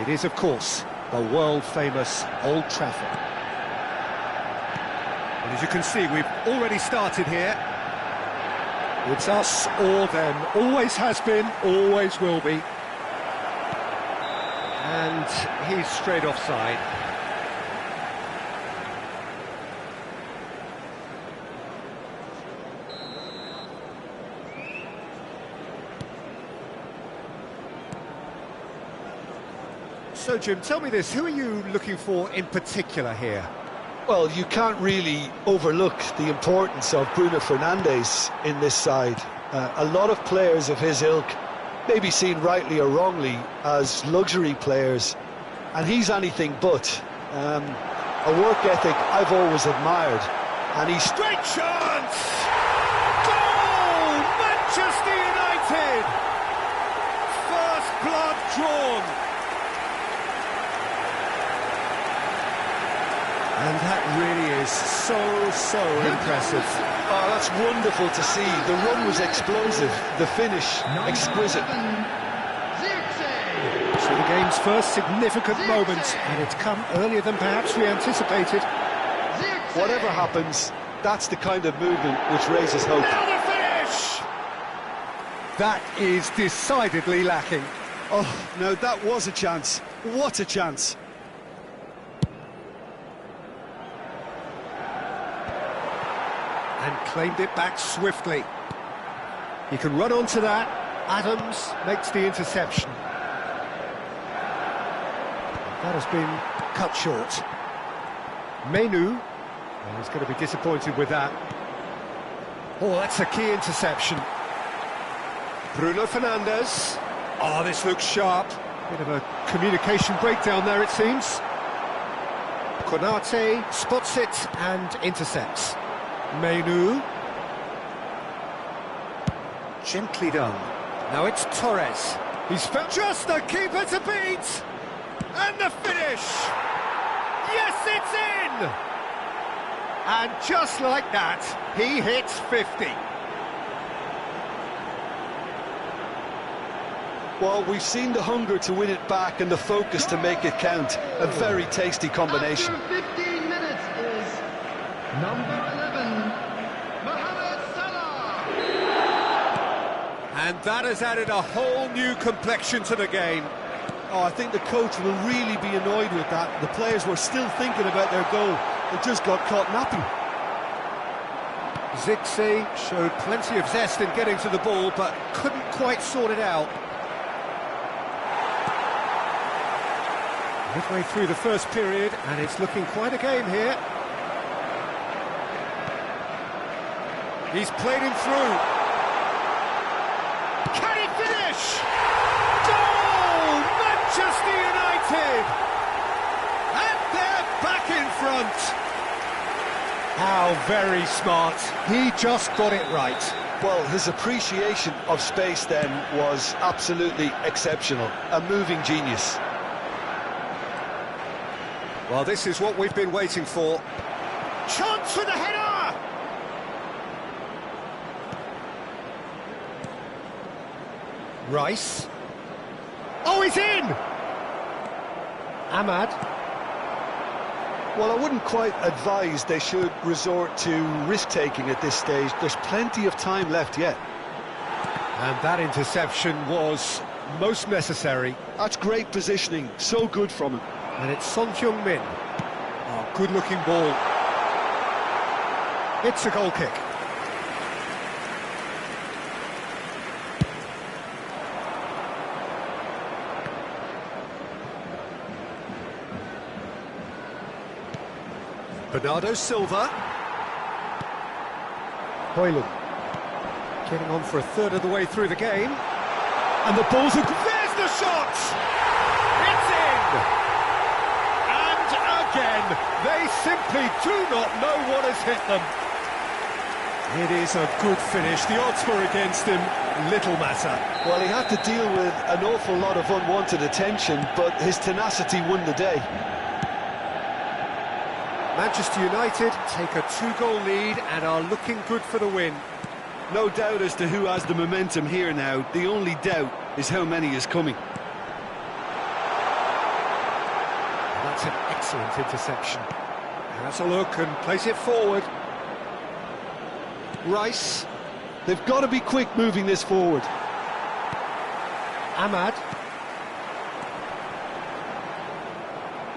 It is, of course, the world-famous Old Trafford. And as you can see, we've already started here. It's us or them. Always has been, always will be. And he's straight offside. So, Jim, tell me this, who are you looking for in particular here? Well, you can't really overlook the importance of Bruno Fernandes in this side. A lot of players of his ilk may be seen rightly or wrongly as luxury players, and he's anything but. A work ethic I've always admired, and he's... Great chance! Goal! Manchester United! First blood drawn. And that really is so impressive. Oh, that's wonderful to see. The run was explosive, the finish exquisite. So the game's first significant moment, and it's come earlier than perhaps we anticipated. Whatever happens, that's the kind of movement which raises hope. Now the finish! That is decidedly lacking. Oh, no, that was a chance. What a chance. And claimed it back swiftly. He can run onto that. Adams makes the interception. That has been cut short. Menu, well, he's going to be disappointed with that. Oh, that's a key interception. Bruno Fernandes. Oh, this looks sharp. Bit of a communication breakdown there, it seems. Konate spots it and intercepts. Menu. Gently done. Now it's Torres. He's found just the keeper to beat. And the finish. Yes, it's in. And just like that, he hits 50. Well, we've seen the hunger to win it back and the focus to make it count. A very tasty combination. After 15 minutes is number 11, Mohamed Salah. And that has added a whole new complexion to the game. Oh, I think the coach will really be annoyed with that. The players were still thinking about their goal. They just got caught napping. Zirkzee showed plenty of zest in getting to the ball, but couldn't quite sort it out. Midway through the first period, and it's looking quite a game here. He's played him through. Can he finish? Goal! Manchester United! And they're back in front. How very smart. He just got it right. Well, his appreciation of space then was absolutely exceptional. A moving genius. Well, this is what we've been waiting for. Chance for the header! Rice. Oh, he's in! Ahmad. Well, I wouldn't quite advise they should resort to risk-taking at this stage. There's plenty of time left yet. And that interception was most necessary. That's great positioning. So good from him. And it's Son Heung-min. Oh, good-looking ball. It's a goal kick. Bernardo Silva. Højlund. Getting on for a third of the way through the game. And the ball's... There's the shot! It's in! And again, they simply do not know what has hit them. It is a good finish. The odds were against him. Little matter. Well, he had to deal with an awful lot of unwanted attention, but his tenacity won the day. Manchester United take a 2-goal lead and are looking good for the win. No doubt as to who has the momentum here now. The only doubt is how many is coming. That's an excellent interception. Has a look and plays it forward. Rice. They've got to be quick moving this forward. Ahmad.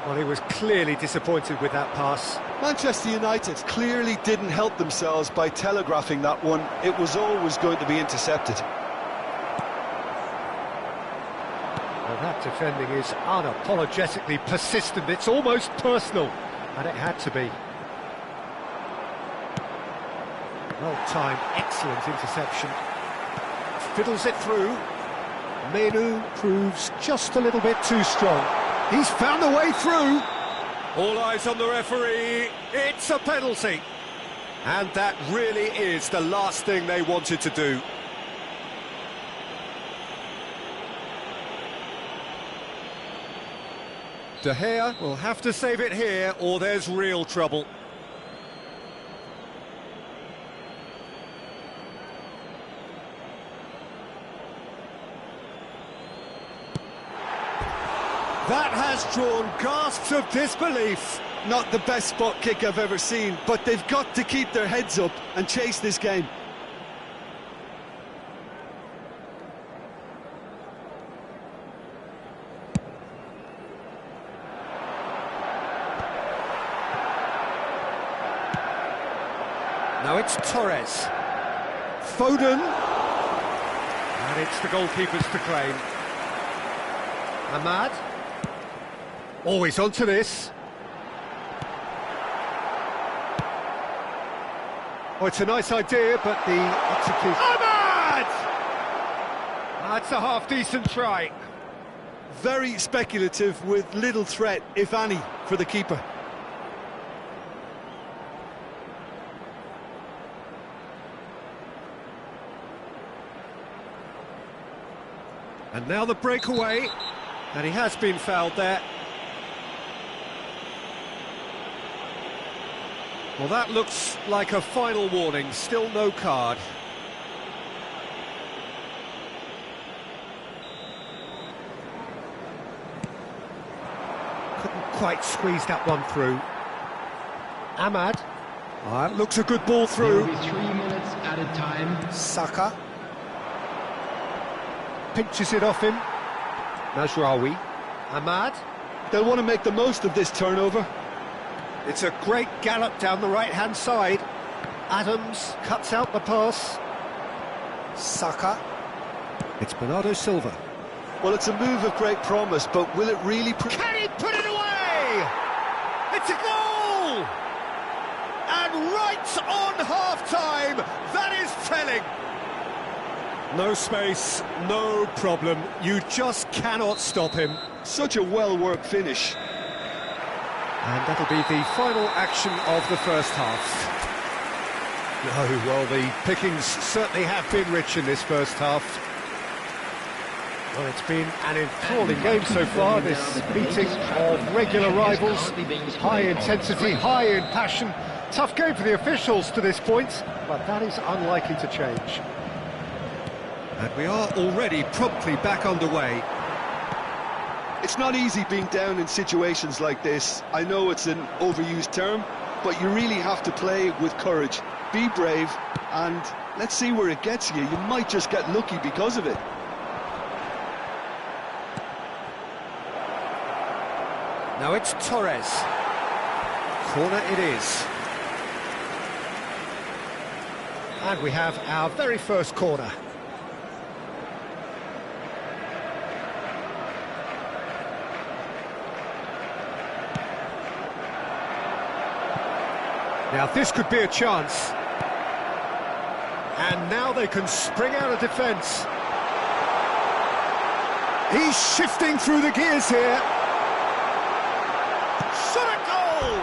Well, he was clearly disappointed with that pass. Manchester United clearly didn't help themselves by telegraphing that one. It was always going to be intercepted. Well, that defending is unapologetically persistent. It's almost personal, and it had to be. Well-timed, excellent interception. Fiddles it through. Menu proves just a little bit too strong. He's found a way through. All eyes on the referee. It's a penalty. And that really is the last thing they wanted to do. De Gea will have to save it here, or there's real trouble. That has drawn gasps of disbelief. Not the best spot kick I've ever seen, but they've got to keep their heads up and chase this game. Now it's Torres. Foden. And it's the goalkeepers to claim. Ahmad. Always onto this. Oh, it's a nice idea, but the execution... Ahmad! That's a half-decent try. Very speculative with little threat, if any, for the keeper. And now the breakaway, and he has been fouled there. Well, that looks like a final warning, still no card. Couldn't quite squeeze that one through. Ahmad. Oh, that looks a good ball through. There will be 3 minutes added time. Saka. Pinches it off him. Najraoui. Ahmad. They'll want to make the most of this turnover. It's a great gallop down the right-hand side. Adams cuts out the pass. Saka. It's Bernardo Silva. Well, it's a move of great promise, but will it really... Can he put it away? It's a goal! And right on half-time, that is telling. No space, no problem. You just cannot stop him. Such a well-worked finish. And that'll be the final action of the first half. No, well, the pickings certainly have been rich in this first half. Well, it's been an enthralling game so far, this meeting of regular rivals. High intensity, high in passion. Tough game for the officials to this point, but that is unlikely to change. And we are already promptly back underway. It's not easy being down in situations like this. I know it's an overused term, but you really have to play with courage. Be brave, and let's see where it gets you. You might just get lucky because of it. Now it's Torres. Corner it is. And we have our very first corner. Now this could be a chance. And now they can spring out of defence. He's shifting through the gears here. Shot a goal!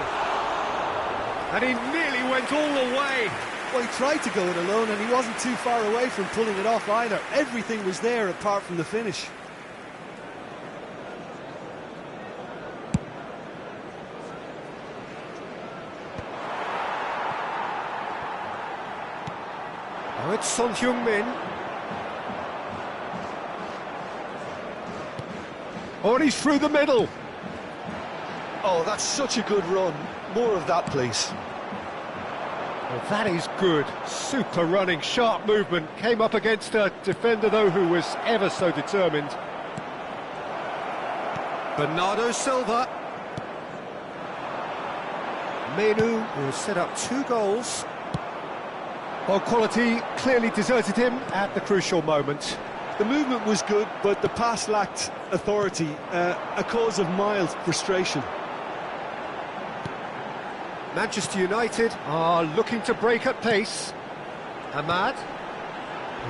And he nearly went all the way. Well, he tried to go it alone, and he wasn't too far away from pulling it off either. Everything was there apart from the finish. Now it's Son Heung-min. Oh, and he's through the middle. Oh, that's such a good run. More of that, please. Well, that is good. Super running, sharp movement. Came up against a defender, though, who was ever so determined. Bernardo Silva. Menu will set up 2 goals. Well, quality clearly deserted him at the crucial moment. The movement was good, but the pass lacked authority, a cause of mild frustration. Manchester United are looking to break at pace. Ahmad.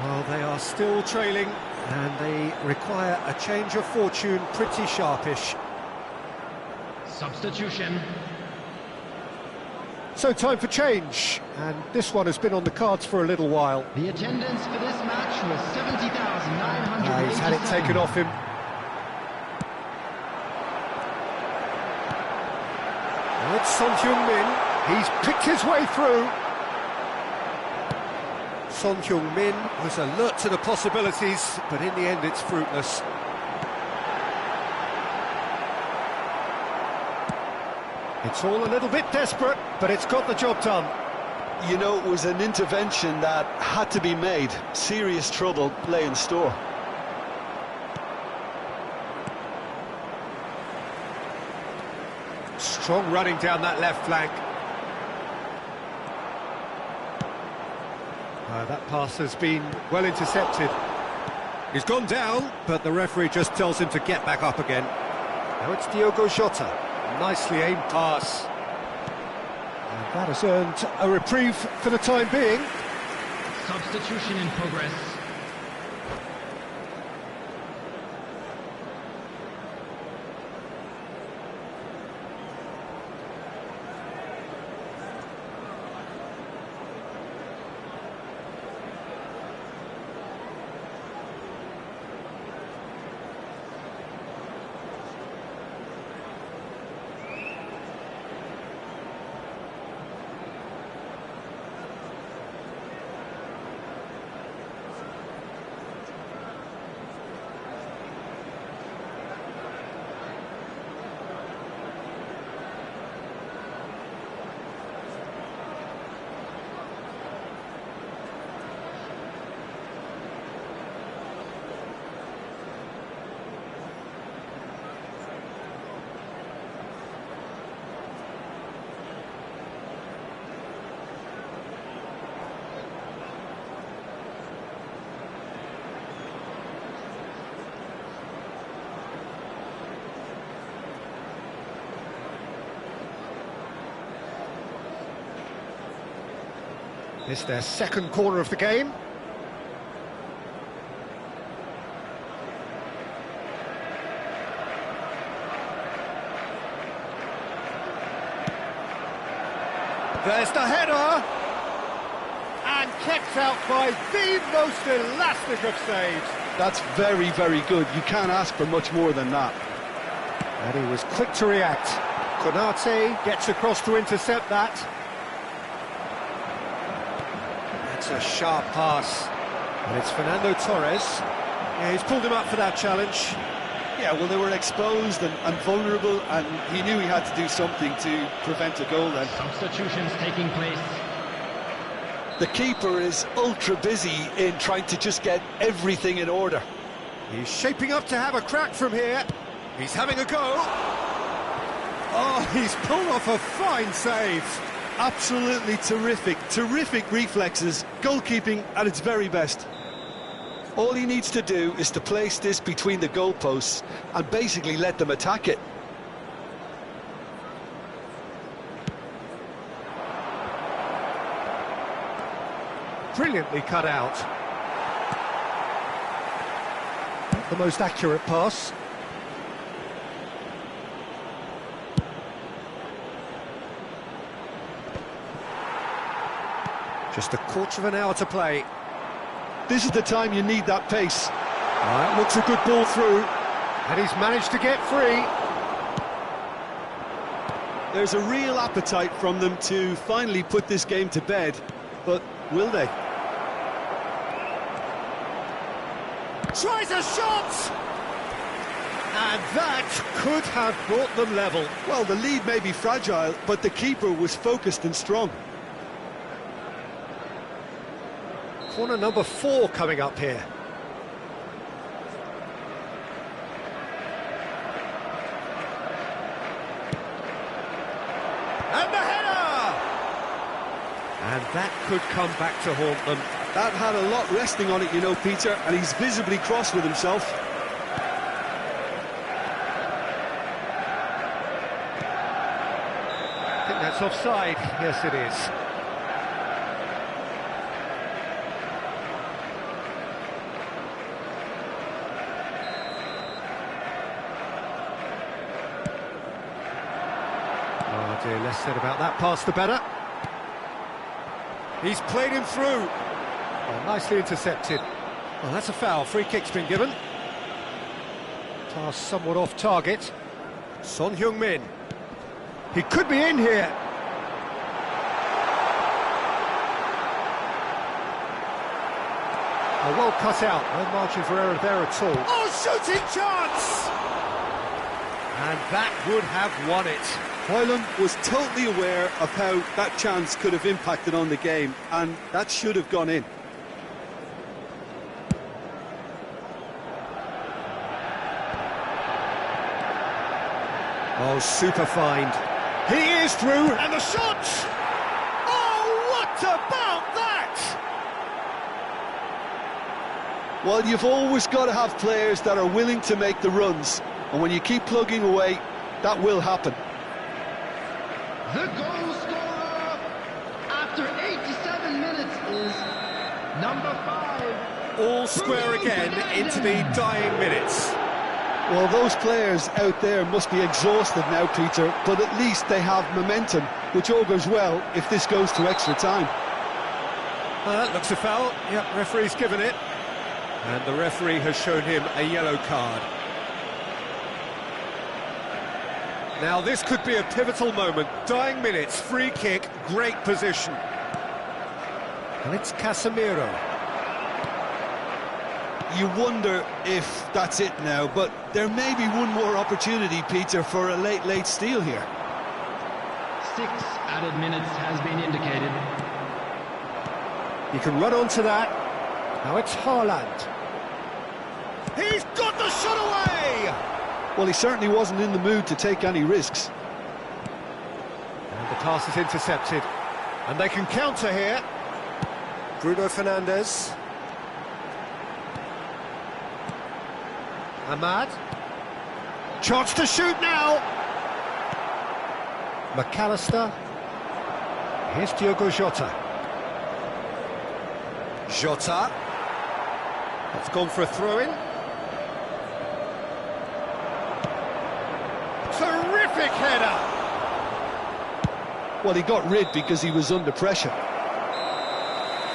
Well, they are still trailing, and they require a change of fortune pretty sharpish. Substitution. So time for change, and this one has been on the cards for a little while. The attendance for this match was 70,987. He's had it taken off him. Now it's Son Heung-min. He's picked his way through. Son Heung-min was alert to the possibilities, but in the end it's fruitless. It's all a little bit desperate, but it's got the job done. You know, it was an intervention that had to be made. Serious trouble lay in store. Strong running down that left flank. That pass has been well intercepted. He's gone down, but the referee just tells him to get back up again. Now it's Diogo Jota. Nicely aimed pass. And that has earned a reprieve for the time being. Substitution in progress. It's their second corner of the game. There's the header! And kept out by the most elastic of saves. That's very, very good. You can't ask for much more than that. And he was quick to react. Konate gets across to intercept that. That's a sharp pass. And it's Fernando Torres. Yeah, he's pulled him up for that challenge. Yeah, well, they were exposed and vulnerable, and he knew he had to do something to prevent a goal then. Substitutions taking place. The keeper is ultra busy in trying to just get everything in order. He's shaping up to have a crack from here. He's having a go. Oh, he's pulled off a fine save. Absolutely terrific, terrific reflexes, goalkeeping at its very best. All he needs to do is to place this between the goalposts and basically let them attack it. Brilliantly cut out. Not the most accurate pass. Just a quarter of an hour to play. This is the time you need that pace. Right, looks a good ball through. And he's managed to get free. There's a real appetite from them to finally put this game to bed, but will they? Tries a shot! And that could have brought them level. Well, the lead may be fragile, but the keeper was focused and strong. Corner number 4 coming up here. And the header! And that could come back to haunt them. That had a lot resting on it, you know, Peter, and he's visibly cross with himself. I think that's offside. Yes, it is. Oh dear, less said about that pass the better. He's played him through. Oh, nicely intercepted. Well, that's a foul. Free kick's been given. Pass somewhat off target. Son Heung-min. He could be in here. Oh, well cut out. No margin for error there at all. Oh, shooting chance! And that would have won it. Hoyland was totally aware of how that chance could have impacted on the game, and that should have gone in. Oh, super find. He is through, and the shot! Oh, what about that? Well, you've always got to have players that are willing to make the runs, and when you keep plugging away, that will happen. The goal scorer after 87 minutes is number 5. All square again into the dying minutes. Well, those players out there must be exhausted now, Peter, but at least they have momentum, which augurs well if this goes to extra time. That looks a foul. Yep, referee's given it. And the referee has shown him a yellow card. Now this could be a pivotal moment. Dying minutes, free kick, great position. And it's Casemiro. You wonder if that's it now, but there may be one more opportunity, Peter, for a late steal here. 6 added minutes has been indicated. You can run onto that. Now it's Haaland. He's got the shot away! Well, he certainly wasn't in the mood to take any risks. And the pass is intercepted. And they can counter here. Bruno Fernandes. Ahmad. Chance to shoot now. McAllister. Here's Diogo Jota. Jota. That's gone for a throw-in. Terrific header! Well, he got rid because he was under pressure.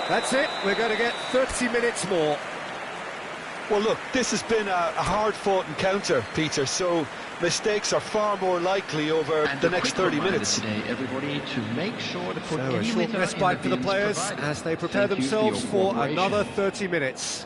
That's it, we're going to get 30 minutes more. Well, look, this has been a hard-fought encounter, Peter, so mistakes are far more likely over the next 30 minutes. Today, everybody, to make sure to put So a short respite for the players as they prepare themselves for another 30 minutes.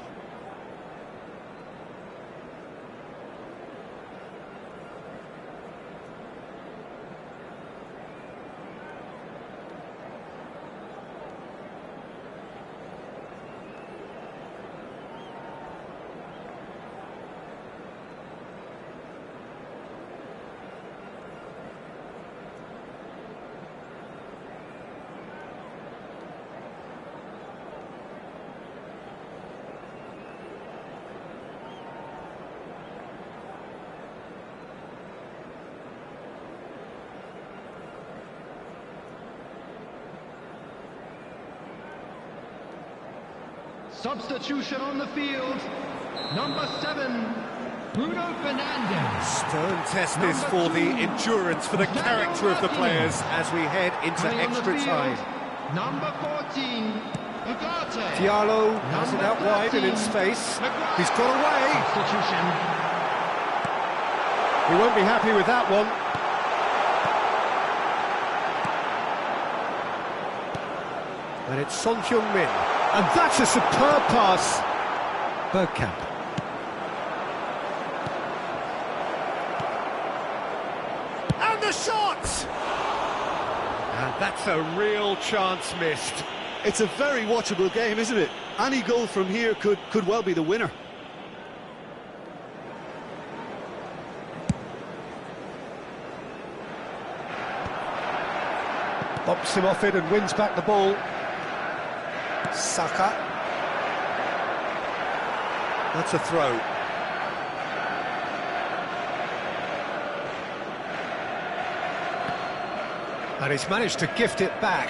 Substitution on the field. Number 7, Bruno Fernandes. Stern test this for the endurance, for the character of the players as we head into extra time. Number 14, Ugarte. Diallo has it out wide and in space. He's got away. Substitution. He won't be happy with that one. And it's Son Heung-min. And that's a superb pass. Bergkamp. And the shot! And that's a real chance missed. It's a very watchable game, isn't it? Any goal from here could well be the winner. Bumps him off it and wins back the ball. Saka. That's a throw. And he's managed to gift it back.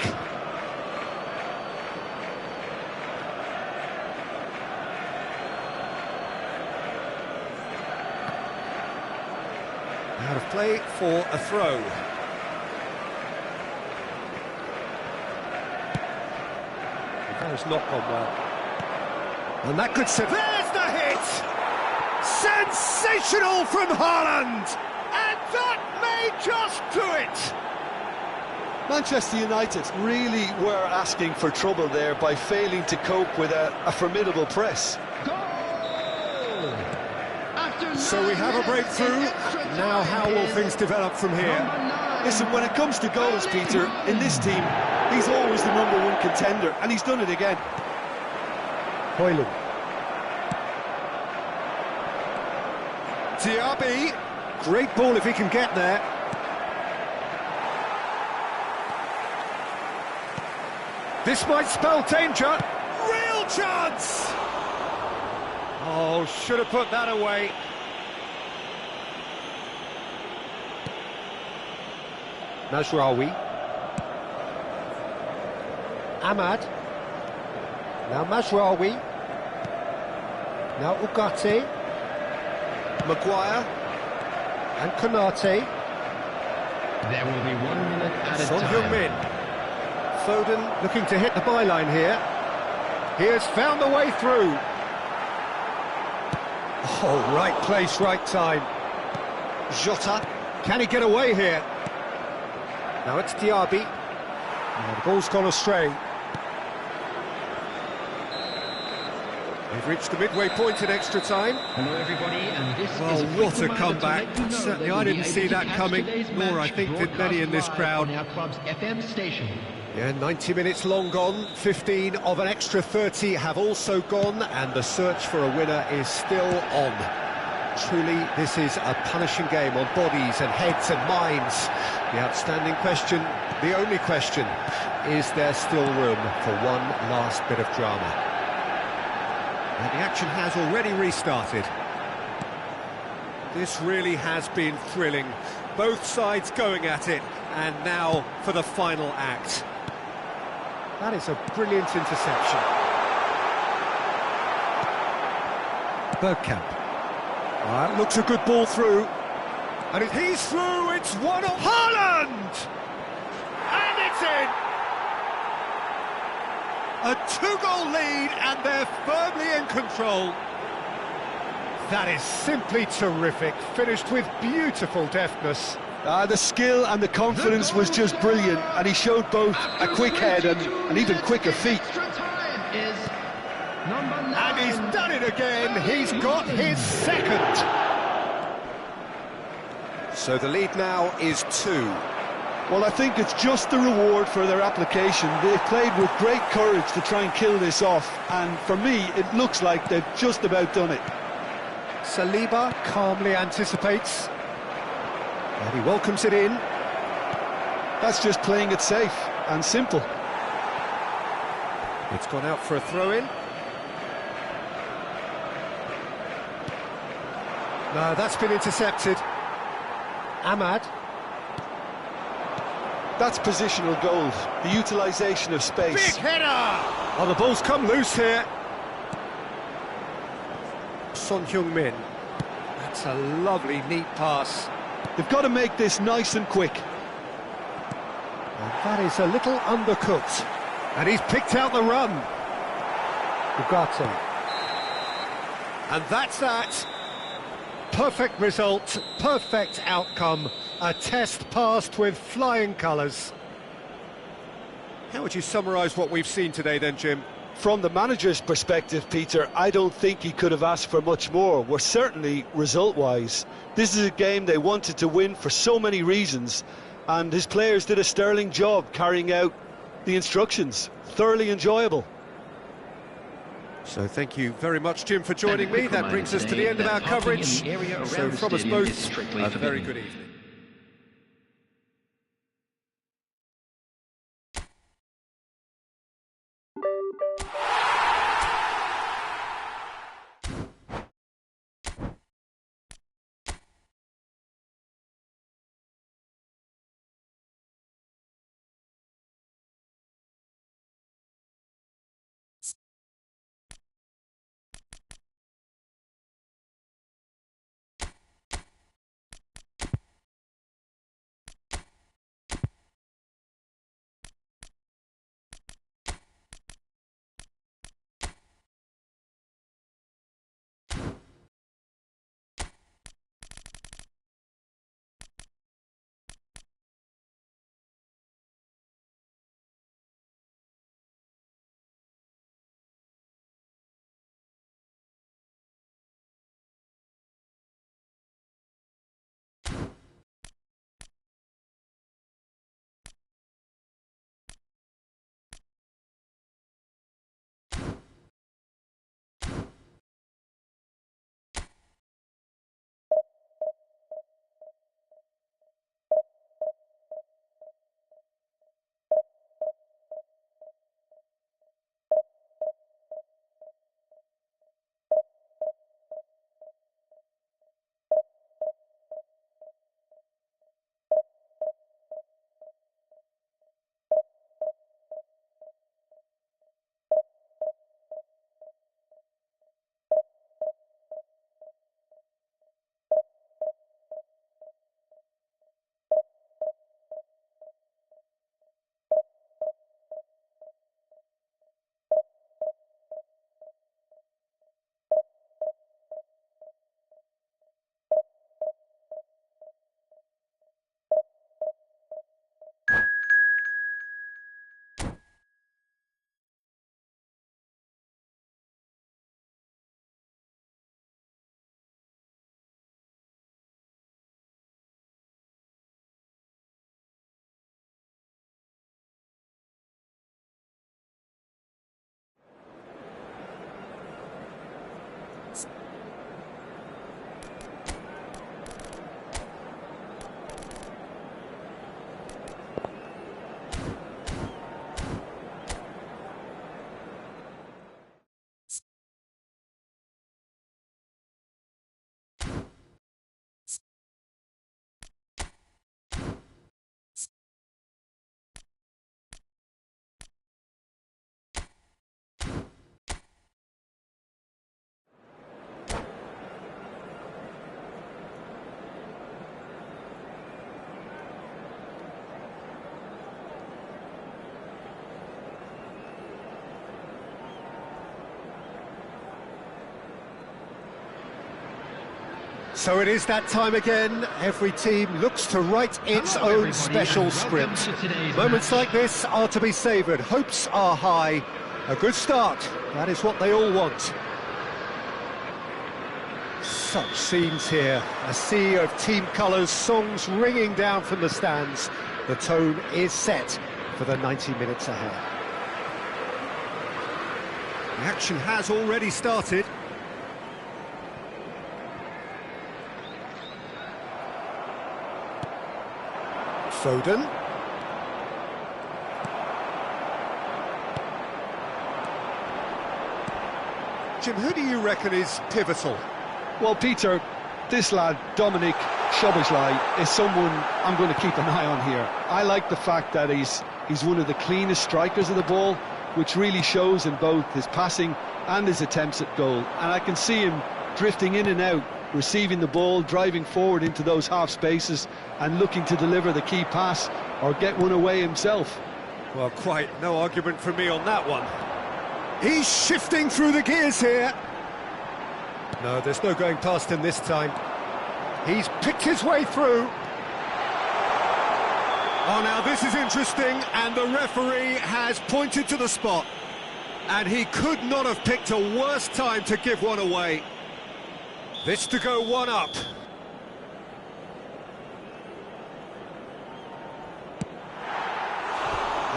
Out of play for a throw. That has not gone well. And that could save... There's the hit! Sensational from Haaland! And that may just do it! Manchester United really were asking for trouble there by failing to cope with a formidable press. So we have a breakthrough. Now how will things develop from here? Listen, when it comes to goals, Peter, in this team, he's always the #1 contender, and he's done it again. Højlund. Diaby. Great ball if he can get there. This might spell danger. Real chance! Oh, should have put that away. Mazraoui. Ahmad. Now Mazraoui. Now Ugarte. Maguire. And Konate. There will be 1 minute at a Son time. Heung-min. Foden looking to hit the byline here. He has found the way through. Oh, right place, right time. Jota. Can he get away here? Now it's Diaby. Oh, the ball's gone astray. They've reached the midway point in extra time. Hello everybody, and this Well, is a what quick a reminder to comeback. let you know Certainly that I we'll be didn't see able to that catch coming, today's nor I match think did many in this broadcast crowd. live on our club's FM station. Yeah, 90 minutes long gone, 15 of an extra 30 have also gone, and the search for a winner is still on. Truly, this is a punishing game on bodies and heads and minds. The outstanding question, the only question, is there still room for one last bit of drama? And the action has already restarted. This really has been thrilling. Both sides going at it, and now for the final act. That is a brilliant interception. Bergkamp. That looks a good ball through. And if he's through, it's 1-0. Haaland! And it's in! A 2-goal lead, and they're firmly in control. That is simply terrific, finished with beautiful deftness. The skill and the confidence was just brilliant, and he showed both a quick head and even quicker feet. Extra time is number 9. And he's done it again, he's got his second. So the lead now is 2. Well, I think it's just the reward for their application. They've played with great courage to try and kill this off, and for me, it looks like they've just about done it. Saliba calmly anticipates. And he welcomes it in. That's just playing it safe and simple. It's gone out for a throw-in. No, that's been intercepted. Ahmad. That's positional goals, the utilisation of space. Big header! Oh, the ball's come loose here. Son Heung-min. That's a lovely, neat pass. They've got to make this nice and quick. And that is a little undercooked. And he's picked out the run. Ugarte. And that's that. Perfect result, perfect outcome. A test passed with flying colours. How would you summarise what we've seen today then, Jim? From the manager's perspective, Peter, I don't think he could have asked for much more. We're certainly result-wise. This is a game they wanted to win for so many reasons, and his players did a sterling job carrying out the instructions. Thoroughly enjoyable. So thank you very much, Jim, for joining me. That brings us to the end of our coverage. So from us both, a very good evening. So it is that time again. Every team looks to write its own special script. Moments like this are to be savoured. Hopes are high. A good start. That is what they all want. Such scenes here. A sea of team colours, songs ringing down from the stands. The tone is set for the 90 minutes ahead. The action has already started. Foden. Jim, who do you reckon is pivotal? Well, Peter, this lad, Dominic Szoboszlai, is someone I'm going to keep an eye on here. I like the fact that he's one of the cleanest strikers of the ball, which really shows in both his passing and his attempts at goal. And I can see him drifting in and out, receiving the ball, driving forward into those half spaces and looking to deliver the key pass or get one away himself. Well, quite no argument from me on that one. He's shifting through the gears here. No, there's no going past him this time. He's picked his way through. Oh, now this is interesting, and the referee has pointed to the spot. And he could not have picked a worse time to give one away. This to go one up.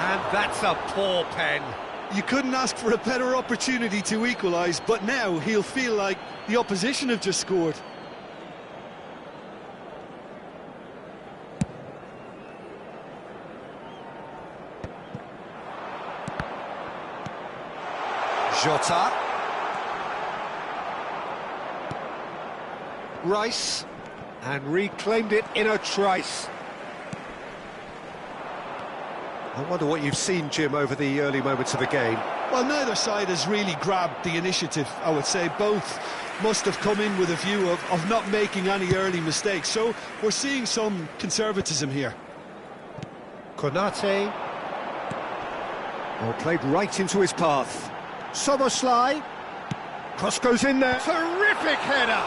And that's a poor pen. You couldn't ask for a better opportunity to equalise, but now he'll feel like the opposition have just scored. Jota. Rice. And reclaimed it in a trice. I wonder what you've seen, Jim, over the early moments of the game. Well, neither side has really grabbed the initiative, I would say. Both must have come in with a view of not making any early mistakes. So we're seeing some conservatism here. Konate. Well, played right into his path. Soboslai. Cross goes in there. Terrific header!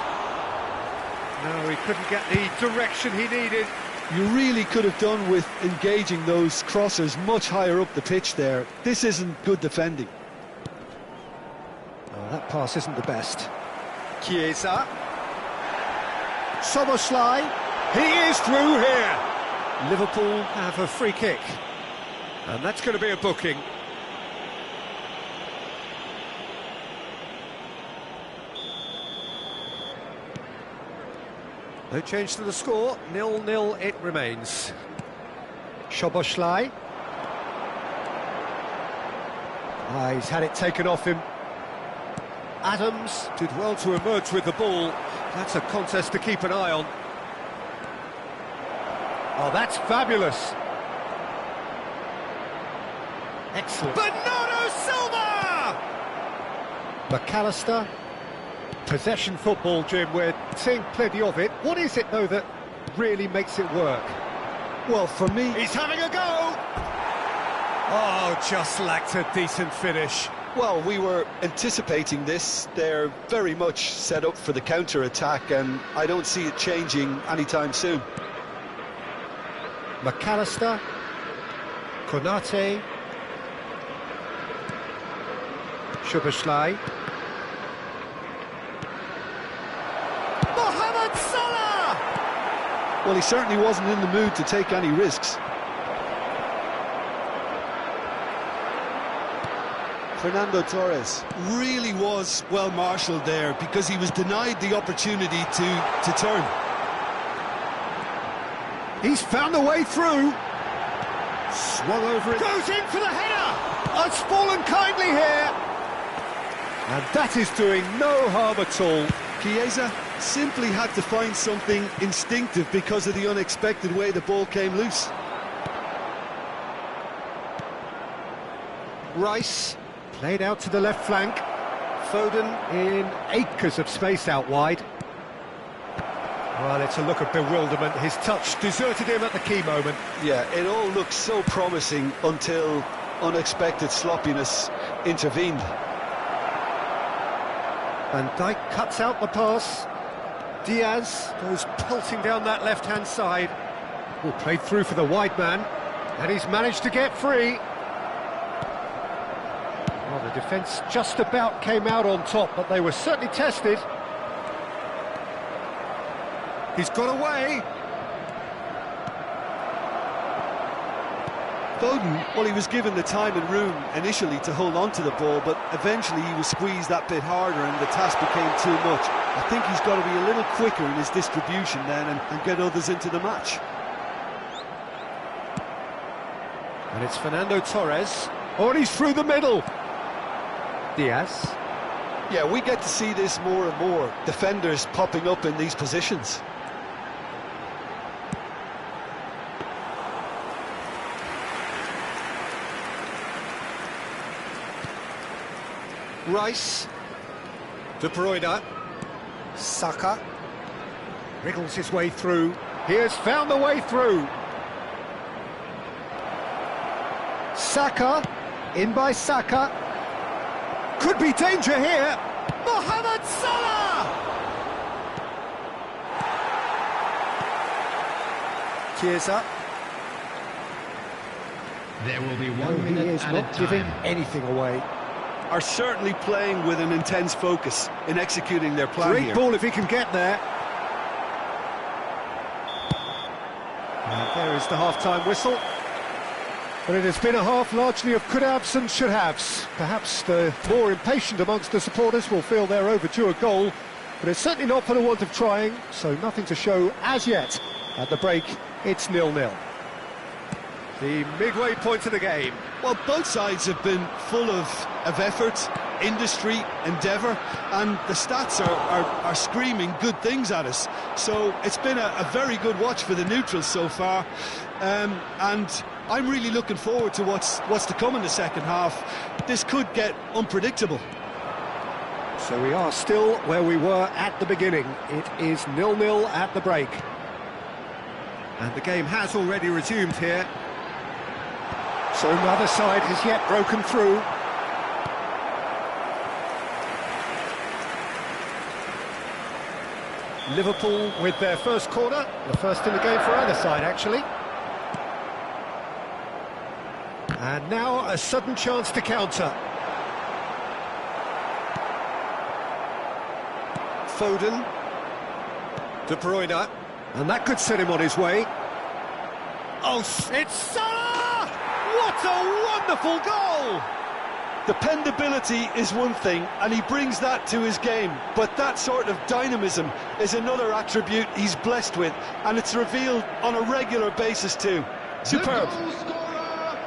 No, he couldn't get the direction he needed. You really could have done with engaging those crossers much higher up the pitch there. This isn't good defending. Oh, that pass isn't the best. Chiesa. Soboslai. He is through here. Liverpool have a free kick. And that's going to be a booking. No change to the score, 0-0 it remains. Soboslai. He's had it taken off him. Adams did well to emerge with the ball. That's a contest to keep an eye on. Oh, that's fabulous. Excellent. Bernardo Silva! McAllister. Possession football, Jim, we're seeing plenty of it. What is it, though, that really makes it work? Well, for me... He's having a go! Oh, just lacked a decent finish. Well, we were anticipating this. They're very much set up for the counter-attack, and I don't see it changing anytime soon. McAllister. Konate. Soboslai. Well, he certainly wasn't in the mood to take any risks. Fernando Torres really was well marshalled there because he was denied the opportunity to turn. He's found a way through. Swung over it. Goes in for the header. Oh, it's fallen kindly here. And that is doing no harm at all. Chiesa simply had to find something instinctive because of the unexpected way the ball came loose. Rice played out to the left flank. Foden in acres of space out wide. Well, it's a look of bewilderment. His touch deserted him at the key moment. Yeah, it all looked so promising until unexpected sloppiness intervened. Van Dijk cuts out the pass. Diaz goes pelting down that left-hand side. Well, played through for the wide man, and he's managed to get free. Well, the defence just about came out on top, but they were certainly tested. He's got away. Foden, well, he was given the time and room initially to hold on to the ball, but eventually he was squeezed that bit harder and the task became too much. I think he's got to be a little quicker in his distribution then and get others into the match. And it's Fernando Torres. Oh, and he's through the middle. Diaz. Yeah, we get to see this more and more. Defenders popping up in these positions. Rice. De Bruyne. Saka. Wriggles his way through. He has found the way through. Saka, in by Saka. Could be danger here. Mohamed Salah! Chiesa. There will be No, 1 he minute is added not giving time. anything away. Are certainly playing with an intense focus in executing their plan Great here. ball if he can get there. And there is the half-time whistle. But it has been a half largely of could-haves and should-haves. Perhaps the more impatient amongst the supporters will feel they're overdue a goal, but it's certainly not for the want of trying, so nothing to show as yet. At the break, it's 0-0. The midway point of the game. Well, both sides have been full of effort, industry, endeavour, and the stats are screaming good things at us. So it's been a very good watch for the neutrals so far, and I'm really looking forward to what's to come in the second half. This could get unpredictable. So we are still where we were at the beginning. It is 0-0 at the break. And the game has already resumed here. So neither side has yet broken through. Liverpool with their first corner, the first in the game for either side actually. And now a sudden chance to counter. Foden. De Bruyne. And that could set him on his way. Oh, it's Salah! What a wonderful goal! Dependability is one thing, and he brings that to his game, but that sort of dynamism is another attribute he's blessed with, and it's revealed on a regular basis too. Superb. The goal scorer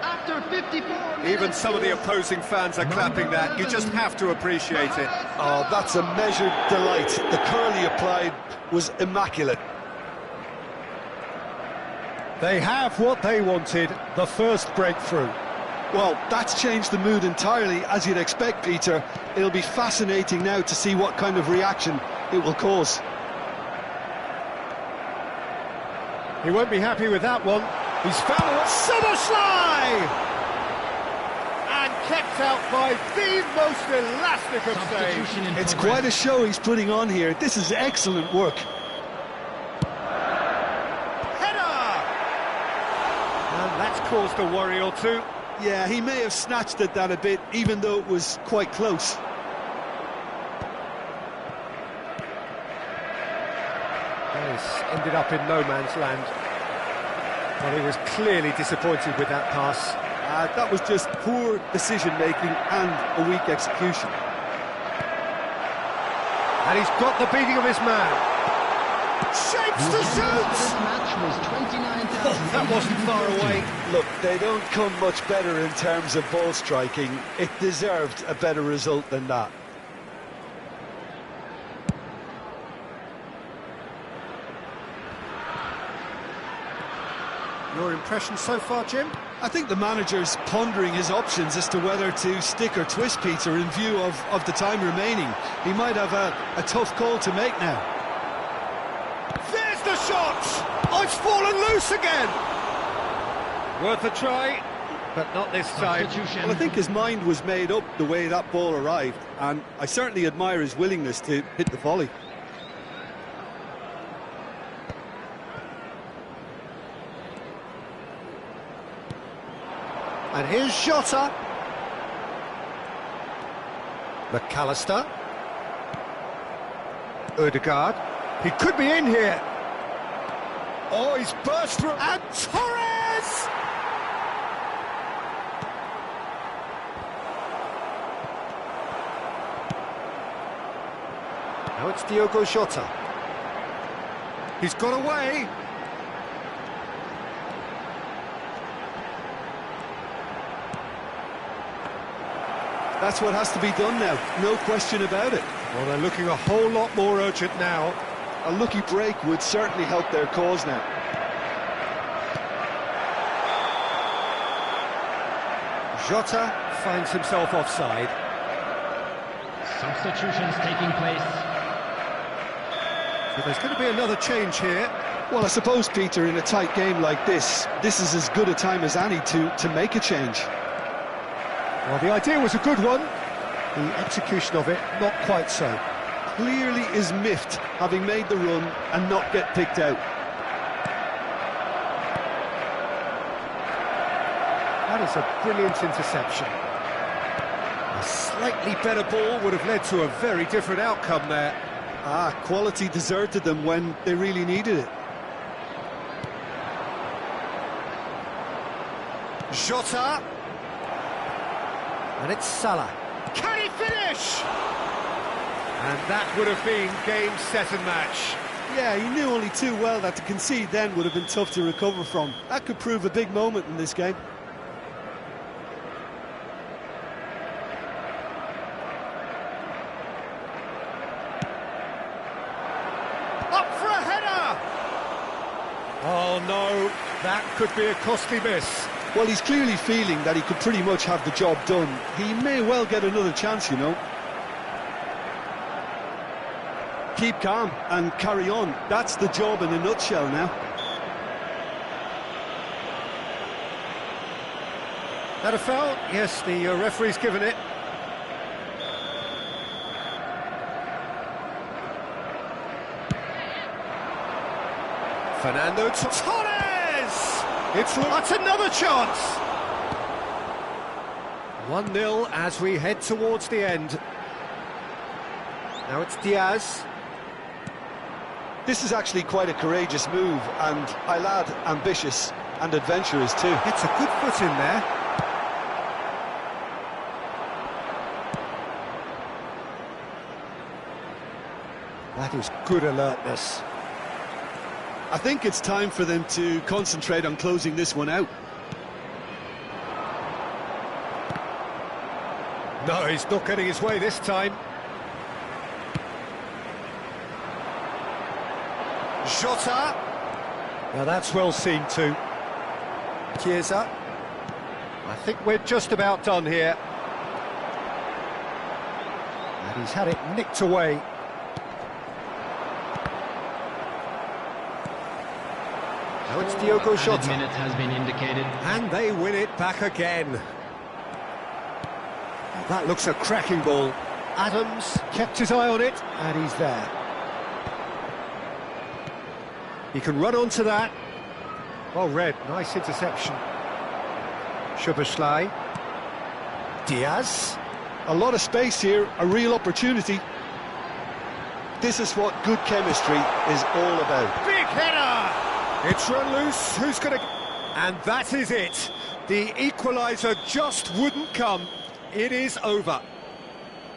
after 54 minutes. Even some of the opposing fans are clapping that. You just have to appreciate it. Oh, that's a measured delight. The curl he applied was immaculate. They have what they wanted, the first breakthrough. Well, that's changed the mood entirely, as you'd expect, Peter. It'll be fascinating now to see what kind of reaction it will cause. He won't be happy with that one. He's found a Soboslai! And kept out by the most elastic of Substitution saves. in It's progress. quite a show he's putting on here. This is excellent work. Header! And that's caused a worry or two. Yeah, he may have snatched at that a bit, even though it was quite close. This ended up in no man's land. Well, he was clearly disappointed with that pass. That was just poor decision-making and a weak execution. And he's got the beating of his man. Shapes to This shoot! match was 29,000. That wasn't far away. Look, they don't come much better in terms of ball striking. It deserved a better result than that. Your impression so far, Jim? I think the manager's pondering his options as to whether to stick or twist, Peter, in view of the time remaining. He might have a tough call to make now. There's the shot! Oh, it's fallen loose again! Worth a try, but not this time. Substitution. Well, I think his mind was made up the way that ball arrived, and I certainly admire his willingness to hit the volley. And here's Jota. McAllister. Ødegaard. He could be in here. Oh, he's burst through. And Torres! Now it's Diogo Jota. He's got away. That's what has to be done now, no question about it. Well, they're looking a whole lot more urgent now. A lucky break would certainly help their cause now. Jota finds himself offside. Substitutions taking place. So there's going to be another change here. Well, I suppose, Peter, in a tight game like this is as good a time as any to make a change. Well, the idea was a good one. The execution of it, not quite so. Clearly is miffed, having made the run and not get picked out. That is a brilliant interception. A slightly better ball would have led to a very different outcome there. Quality deserted them when they really needed it. Jota. And it's Salah. Can he finish? And that would have been game, set and match. Yeah, he knew only too well that to concede then would have been tough to recover from. That could prove a big moment in this game. Up for a header! Oh no, that could be a costly miss. Well, he's clearly feeling that he could pretty much have the job done. He may well get another chance, you know. Keep calm and carry on. That's the job in a nutshell now. That a foul? Yes, the referee's given it. Fernando Torres! That's another chance! 1-0 as we head towards the end. Now it's Diaz. This is actually quite a courageous move, and I'll add ambitious and adventurous too. It's a good foot in there. That is good alertness. I think it's time for them to concentrate on closing this one out. No, he's not getting his way this time. Jota. Now that's well seen too. Chiesa. I think we're just about done here. And he's had it nicked away. Now it's Diogo Jota. Minute has been indicated. And they win it back again. Now that looks a cracking ball. Adams kept his eye on it, and he's there. He can run onto that. Well read, nice interception. Szoboszlai. Diaz. A lot of space here, a real opportunity. This is what good chemistry is all about. Big header! It's run loose, who's going to... And that is it. The equaliser just wouldn't come. It is over.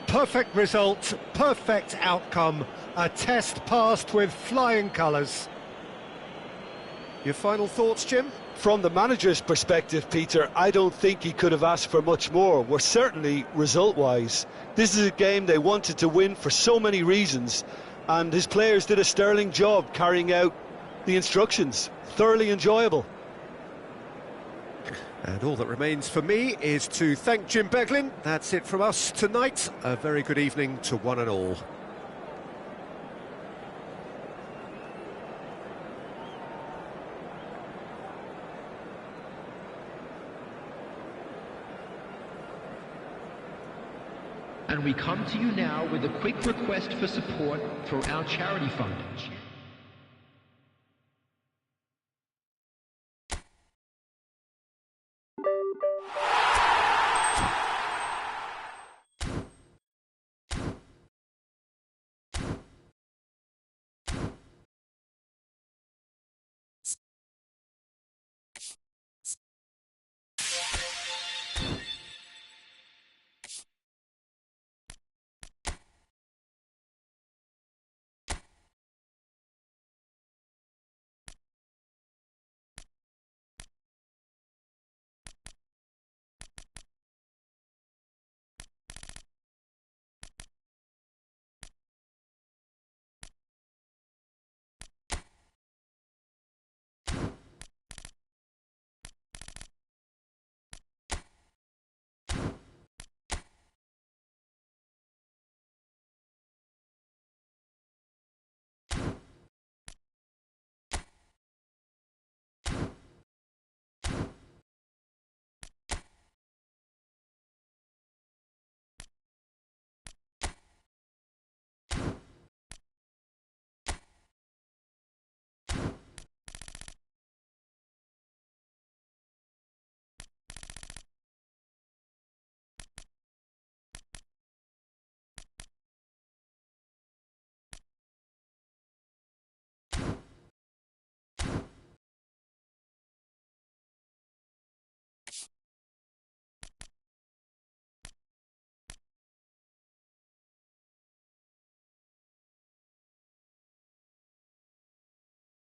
Perfect result, perfect outcome. A test passed with flying colours. Your final thoughts, Jim? From the manager's perspective, Peter, I don't think he could have asked for much more. We're certainly result-wise. This is a game they wanted to win for so many reasons, and his players did a sterling job carrying out the instructions. Thoroughly enjoyable. And all that remains for me is to thank Jim Beglin. That's it from us tonight. A very good evening to one and all. And we come to you now with a quick request for support for our charity fund.